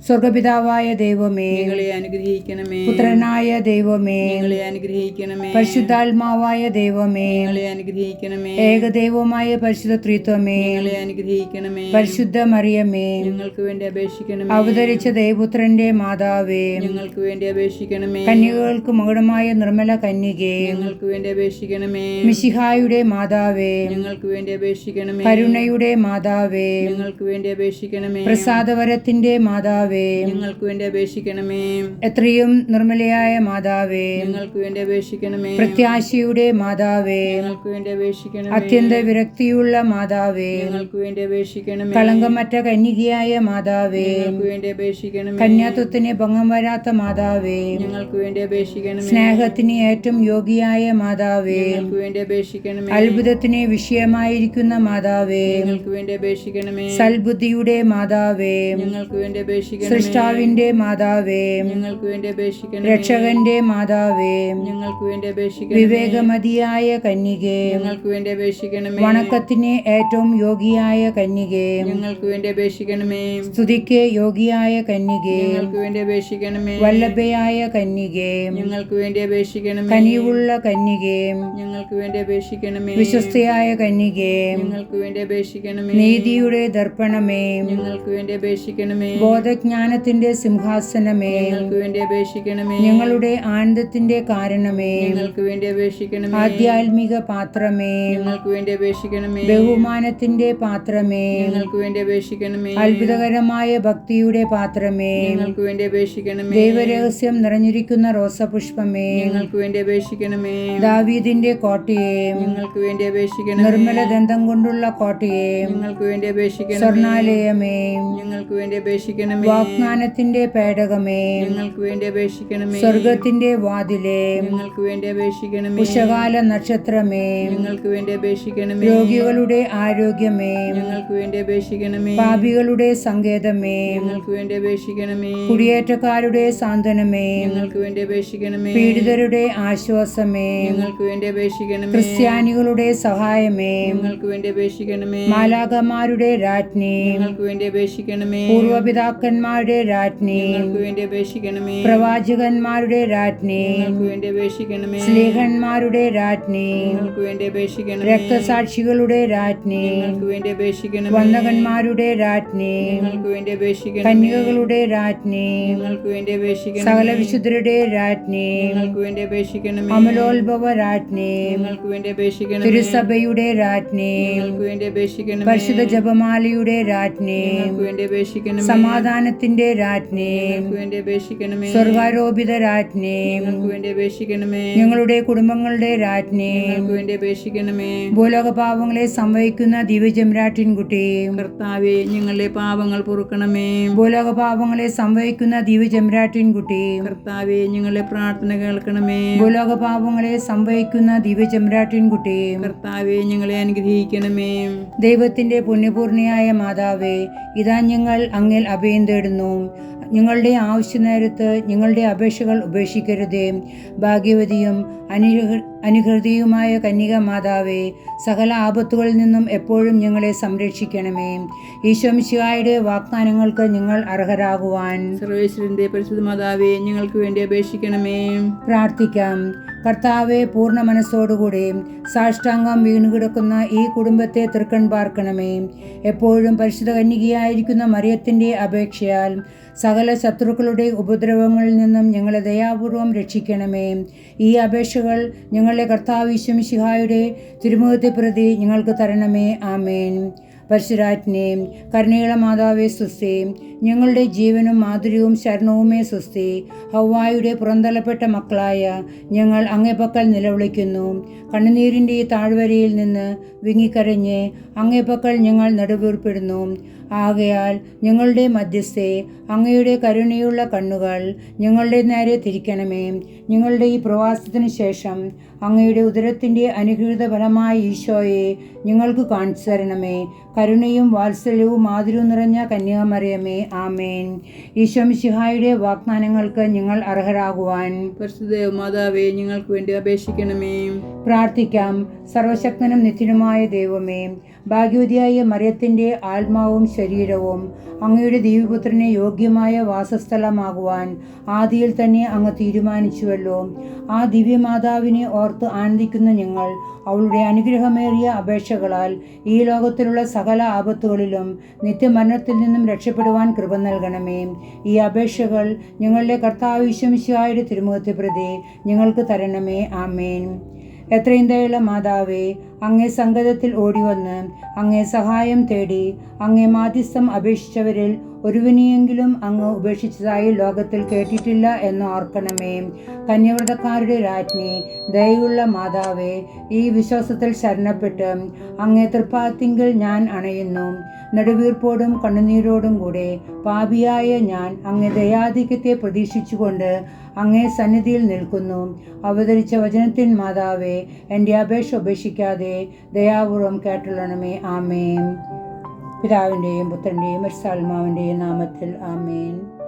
സ്വർഗപിതാവായ ദൈവമേ, ഞങ്ങളെ അനുഗ്രഹിക്കണമേ. പുത്രനായ ദൈവമേ, ഞങ്ങളെ അനുഗ്രഹിക്കണമേ. പരിശുദ്ധാത്മാവായ ദൈവമേ, ഞങ്ങളെ അനുഗ്രഹിക്കണമേ. ഏകദൈവമായ പരിശുദ്ധ ത്രിത്വമേ, ഞങ്ങളെ അനുഗ്രഹിക്കണമേ. പരിശുദ്ധ മറിയമേ, ഞങ്ങൾക്ക് വേണ്ടി അപേക്ഷിക്കണമേ. അവതരിച്ച ദൈവപുത്രന്റെ മാതാവേ, ഞങ്ങൾക്ക് വേണ്ടി അപേക്ഷിക്കണമേ. കന്യകകൾക്ക് മകുടമായ നിർമ്മല കന്യകേ, ഞങ്ങൾക്ക് വേണ്ടി അപേക്ഷിക്കണമേ. മിശിഹായുടെ മാതാവേ, ഞങ്ങൾക്ക് വേണ്ടി അപേക്ഷിക്കണമേ. കരുണയുടെ മാതാവേ, ഞങ്ങൾക്ക് വേണ്ടി അപേക്ഷിക്കണമേ. പ്രസാദവരത്തിന്റെ മാതാവേ, ഞങ്ങൾക്ക് വേണ്ടി അപേക്ഷിക്കണമേ. എത്രയും നിർമ്മലയായ മാതാവേ, ഞങ്ങൾക്ക് വേണ്ടി അപേക്ഷിക്കണമേ. പ്രത്യാശയുടെ മാതാവേ, ഞങ്ങൾക്ക് വേണ്ടി അപേക്ഷിക്കണമേ. അത്യന്ത വിരക്തിയുള്ള മാതാവേ, ഞങ്ങൾക്ക് വേണ്ടി അപേക്ഷിക്കണമേ. കളങ്കമറ്റ കന്യകയായ മാതാവേ, ഞങ്ങൾക്ക് വേണ്ടി അപേക്ഷിക്കണമേ. കന്യാത്വത്തിന് ഭംഗം വരാത്ത മാതാവേ, ഞങ്ങൾക്ക് വേണ്ടി അപേക്ഷിക്കണമേ. സ്നേഹത്തിന് ഏറ്റവും യോഗ്യയായ മാതാവേ, ഞങ്ങൾക്ക് വേണ്ടി അപേക്ഷിക്കണമേ. അത്ഭുതത്തിന് വിഷയമായിരിക്കുന്ന മാതാവേ, ഞങ്ങൾക്ക് വേണ്ടി അപേക്ഷിക്കണമേ. സൽബുദ്ധിയുടെ മാതാവേ, ഞങ്ങൾക്ക് വേണ്ടി അപേക്ഷിക്കണമേ. സൃഷ്ടാവിന്റെ മാതാവേ, ഞങ്ങൾക്ക് വേണ്ടി അപേക്ഷിക്കണമേ. രക്ഷകന്റെ മാതാവേ, ഞങ്ങൾക്ക് വേണ്ടി അപേക്ഷിക്കണമേ. വിവേകമതിയായ കന്യകേ, ഞങ്ങൾക്ക് വേണ്ടി അപേക്ഷിക്കണമേ. വണക്കത്തിന് ഏറ്റവും യോഗ്യയായ കന്യകേ, ഞങ്ങൾക്ക് വേണ്ടി അപേക്ഷിക്കണമേ. സ്തുതിക്ക് യോഗ്യയായ കന്യകേ, ഞങ്ങൾക്ക് വേണ്ടി അപേക്ഷിക്കണമേ. വല്ലഭയായ കന്യകേ, ഞങ്ങൾക്ക് വേണ്ടി അപേക്ഷിക്കണമേ. കനിവുള്ള കന്യകേ, ഞങ്ങൾക്ക് വേണ്ടി അപേക്ഷിക്കണമേ. വിശ്വസ്തയായ കന്യകേ, ഞങ്ങൾക്ക് വേണ്ടി അപേക്ഷിക്കണമേ. നീതിയുടെ ദർപ്പണമേ, ഞങ്ങൾക്ക് വേണ്ടി അപേക്ഷിക്കണമേ. ബോധജ്ഞാനത്തിന്റെ സിംഹാസനമേ, ഞങ്ങൾക്ക് വേണ്ടി അപേക്ഷിക്കണമേ. ഞങ്ങളുടെ ആനന്ദത്തിന്റെ കാരണമേ, ഞങ്ങൾക്ക് വേണ്ടി അപേക്ഷിക്കണമേ. ആധ്യാത്മിക പാത്രമേ, ഞങ്ങൾക്ക് വേണ്ടി അപേക്ഷിക്കണമേ. ബഹുമാനത്തിന്റെ പാത്രമേ, ഞങ്ങൾക്ക് വേണ്ടി അപേക്ഷിക്കണമേ. അത്ഭുതകരമായ ഭക്തിയുടെ പാത്രമേ, ഞങ്ങൾക്ക് വേണ്ടി അപേക്ഷിക്കണമേ. ദൈവരഹസ്യം നിറഞ്ഞിരിക്കുന്ന റോസപുഷ്പമേ, ഞങ്ങൾക്ക് വേണ്ടി അപേക്ഷിക്കണമേ. ദാവീദിന്റെ കോട്ടയെ, ഞങ്ങൾക്ക് വേണ്ടി അപേക്ഷിക്കണമേ. നിർമ്മല ദന്തം കൊണ്ടുള്ള കോട്ടയെ, ഞങ്ങൾക്ക് വേണ്ടി അപേക്ഷിക്കണമേ. സ്വർണാലയമേ, ഞങ്ങൾക്ക് വേണ്ടി അപേക്ഷിക്കണമേ. വാഗ്ദാനത്തിന്റെ പേടകമേ, ഞങ്ങൾക്ക് വേണ്ടി അപേക്ഷിക്കണമേ. സ്വർഗത്തിന്റെ വാതിലേ, ഞങ്ങൾക്ക് വേണ്ടി അപേക്ഷിക്കണമേ. ഉഷകാല നക്ഷത്രമേ, ഞങ്ങൾക്ക് വേണ്ടി അപേക്ഷിക്കണമേ. രോഗികളുടെ ആരോഗ്യമേ, ഞങ്ങൾക്ക് വേണ്ടി അപേക്ഷിക്കണമേ. പാപികളുടെ സങ്കേതമേ, ഞങ്ങൾക്ക് വേണ്ടി അപേക്ഷിക്കണമേ. കുടിയേറ്റക്കാരുടെ സാന്ത്വനമേ, ഞങ്ങൾക്ക് വേണ്ടി അപേക്ഷിക്കണമേ. പീഡിതരുടെ ആശ്വാസമേ, ഞങ്ങൾക്ക് വേണ്ടി അപേക്ഷിക്കണമേ. ക്രിസ്ത്യാനികളുടെ സഹായമേ, ഞങ്ങൾക്ക് വേണ്ടി അപേക്ഷിക്കണമേ. മാലാഖമാരുടെ രാജ്ഞി, ഞങ്ങൾക്ക് വേണ്ടി അപേക്ഷിക്കണമേ. പൂർവപിതാക്കന്മാരുടെ രാജ്ഞി, ഞങ്ങൾക്ക് വേണ്ടി അപേക്ഷിക്കണമേ. പ്രവാചകന്മാരുടെ രാജ്ഞി, ഞങ്ങൾക്ക് വേണ്ടി അപേക്ഷിക്കണമേ. സ്ലീഹന്മാരുടെ രാജ്ഞി, ഞങ്ങൾക്ക് വേണ്ടി അപേക്ഷിക്കണമേ. രക്തസാക്ഷികളുടെ രാജ്ഞി, ഞങ്ങൾക്ക് വേണ്ടി അപേക്ഷിക്കണമേ. വന്ദകന്മാരുടെ രാജ്ഞി, ഞങ്ങൾക്ക് വേണ്ടി അപേക്ഷിക്കണമേ. കന്യകകളുടെ രാജ്ഞി, ഞങ്ങൾക്ക് വേണ്ടി അപേക്ഷിക്കണമേ. സകല വിശുദ്ധരുടെ രാജ്ഞി, ഞങ്ങൾക്ക് വേണ്ടി അപേക്ഷിക്കണമേ. അമലോത്ഭവ രാജ്ഞി, ഞങ്ങൾക്ക് വേണ്ടി അപേക്ഷിക്കണമേ. തിരുസഭയുടെ രാജ്ഞി, ഞങ്ങൾക്ക് വേണ്ടി അപേക്ഷിക്കണമേ. പരിശുദ്ധ ജപമാലയുടെ രാജ്ഞി, ഞങ്ങൾക്ക് വേണ്ടി അപേക്ഷിക്കണമേ. സമാധാനത്തിന്റെ രാജ്ഞി, ഞങ്ങൾക്ക് വേണ്ടി അപേക്ഷിക്കണമേ. സ്വർഗാരോപിത രാജ്ഞി, ഞങ്ങൾക്ക് വേണ്ടി അപേക്ഷിക്കണമേ. ഞങ്ങളുടെ കുടുംബങ്ങളുടെ രാജ്ഞി, ഞങ്ങൾക്ക് വേണ്ടി അപേക്ഷിക്കണമേ. ഭൂലോക പാവങ്ങളെ സംവഹിക്കുന്ന ദിവ്യചെമ്പ്രാട്ടിൻകുട്ടി, കർത്താവേ, ഞങ്ങളുടെ പാപങ്ങൾ പൊറുക്കണമേ. ഭൂലോക പാവങ്ങളെ സംവഹിക്കുന്ന ദിവ്യചെമ്പ്രാട്ടിൻകുട്ടി, കർത്താവേ, ഞങ്ങളുടെ പ്രാർത്ഥന കേൾക്കണമേ. ഭൂലോക പാവങ്ങളെ സംവഹിക്കുന്ന ദിവ്യചെമ്പ്രാട്ടിൻകുട്ടി, കർത്താവേ, ഞങ്ങളെ അനുഗ്രഹിക്കണമേ. ദൈവത്തിന്റെ പുണ്യപൂർണിയായ മാതാവേ, ഇതാ ഞങ്ങൾ അങ്ങിൽ അഭയം തേടുന്നു. ഞങ്ങളുടെ ആവശ്യ നേരത്ത് ഞങ്ങളുടെ അപേക്ഷകൾ ഉപേക്ഷിക്കരുതേ. ഭാഗ്യവതിയും അനുഹൃതിയുമായ കന്യക മാതാവേ, സകല ആപത്തുകളിൽ നിന്നും എപ്പോഴും ഞങ്ങളെ സംരക്ഷിക്കണമേ. ഈശോമിശിഹായുടെ വാഗ്ദാനങ്ങൾക്ക് ഞങ്ങൾ അർഹരാകുവാൻ സർവേശ്വരന്റെ പരിശുദ്ധ മാതാവേ, ഞങ്ങൾക്ക് വേണ്ടി അപേക്ഷിക്കണമേ. പ്രാർത്ഥിക്കാം. കർത്താവെ, പൂർണ്ണ മനസ്സോടുകൂടി സാഷ്ടാംഗം വീണുകിടക്കുന്ന ഈ കുടുംബത്തെ തൃക്കൺ പാർക്കണമേ. എപ്പോഴും പരിശുദ്ധ കന്യകയായിരിക്കുന്ന മറിയത്തിൻ്റെ അപേക്ഷയാൽ സകല ശത്രുക്കളുടെ ഉപദ്രവങ്ങളിൽ നിന്നും ഞങ്ങളെ ദയാപൂർവം രക്ഷിക്കണമേ. ഈ അപേക്ഷകൾ ഞങ്ങളുടെ കർത്താവ് ഈശോമിശിഹായുടെ തിരുമുഖത്തെ പ്രതി ഞങ്ങൾക്ക് തരണമേ. ആമേൻ. പരിശുരാജ്ഞേ, കരുണയുള്ള മാതാവേ സ്വസ്തി. ഞങ്ങളുടെ ജീവനും മാധുര്യവും ശരണവുമേ സ്വസ്തി. ഹവ്വായുടെ പുറന്തള്ളപ്പെട്ട മക്കളായ ഞങ്ങൾ അങ്ങേപ്പക്കൽ നിലവിളിക്കുന്നു. കണ്ണുനീരിൻ്റെ ഈ താഴ്വരയിൽ നിന്ന് വിങ്ങിക്കരഞ്ഞ് അങ്ങേപ്പക്കൽ ഞങ്ങൾ നെടുവീർപ്പിടുന്നു. ആകയാൽ ഞങ്ങളുടെ മധ്യസ്ഥെ, അങ്ങയുടെ കരുണയുള്ള കണ്ണുകൾ ഞങ്ങളുടെ നേരെ തിരിക്കണമേ. ഞങ്ങളുടെ ഈ പ്രവാസത്തിന് ശേഷം അങ്ങയുടെ ഉദരത്തിൻ്റെ അനുഗ്രഹീത ഫലമായ ഈശോയെ ഞങ്ങൾക്ക് കാണിച്ചു തരണമേ. കരുണയും വാത്സല്യവും മാധുര്യവും നിറഞ്ഞ കന്യാമറിയമേ, ആമേൻ. ഈശോമിശിഹായുടെ വാഗ്ദാനങ്ങൾക്ക് ഞങ്ങൾ അർഹരാകുവാൻ പരിശുദ്ധ മാതാവേ, ഞങ്ങൾക്ക് വേണ്ടി അപേക്ഷിക്കണമേ. പ്രാർത്ഥിക്കാം. സർവശക്തനും നിത്യനുമായ ദൈവമേ, ഭാഗ്യവതിയായ മറിയത്തിൻ്റെ ആത്മാവും ശരീരവും അങ്ങയുടെ ദിവ്യപുത്രനെ യോഗ്യമായ വാസസ്ഥലമാകുവാൻ ആദിയിൽ തന്നെ അങ്ങ് തീരുമാനിച്ചുവല്ലോ. ആ ദിവ്യമാതാവിനെ ഓർത്ത് ആനന്ദിക്കുന്ന ഞങ്ങൾ അവളുടെ അനുഗ്രഹമേറിയ അപേക്ഷകളാൽ ഈ ലോകത്തിലുള്ള സകല ആപത്തുകളിലും നിത്യമരണത്തിൽ നിന്നും രക്ഷപ്പെടുവാൻ കൃപ നൽകണമേ. ഈ അപേക്ഷകൾ ഞങ്ങളുടെ കർത്താവ് ഈശോമിശിഹായുടെ തിരുമുഖത്തെ പ്രതി ഞങ്ങൾക്ക് തരണമേ. ആമേൻ. എത്രയും ദയുള്ള മാതാവേ, അങ്ങേ സങ്കേതത്തിൽ ഓടിവന്ന് അങ്ങേ സഹായം തേടി അങ്ങേ മാധ്യസ്ഥം അപേക്ഷിച്ചവരിൽ ഒരുവനെയെങ്കിലും അങ്ങ് ഉപേക്ഷിച്ചതായി ലോകത്തിൽ കേട്ടിട്ടില്ല എന്ന് ഓർക്കണമേ. കന്യവ്രതക്കാരുടെ രാജ്ഞി, ദയുള്ള മാതാവേ, ഈ വിശ്വാസത്തിൽ ശരണപ്പെട്ട് അങ്ങേ തൃപ്പാദത്തിങ്കൽ ഞാൻ അണയുന്നു. നെടുവീർപ്പോടും കണ്ണുനീരോടും കൂടെ പാപിയായ ഞാൻ അങ്ങേ ദയാധിക്യത്തെ പ്രതീക്ഷിച്ചുകൊണ്ട് അങ്ങേ സന്നിധിയിൽ നിൽക്കുന്നു. അവതരിച്ച വചനത്തിൻ മാതാവേ, എൻ്റെ അപേക്ഷ ഉപേക്ഷിക്കാതെ ദയാപൂർവം കേട്ടുള്ളണമേ. ആമേൻ. പിതാവിൻ്റെയും പുത്രൻ്റെയും പരിശുദ്ധാത്മാവിൻ്റെയും നാമത്തിൽ ആമേൻ.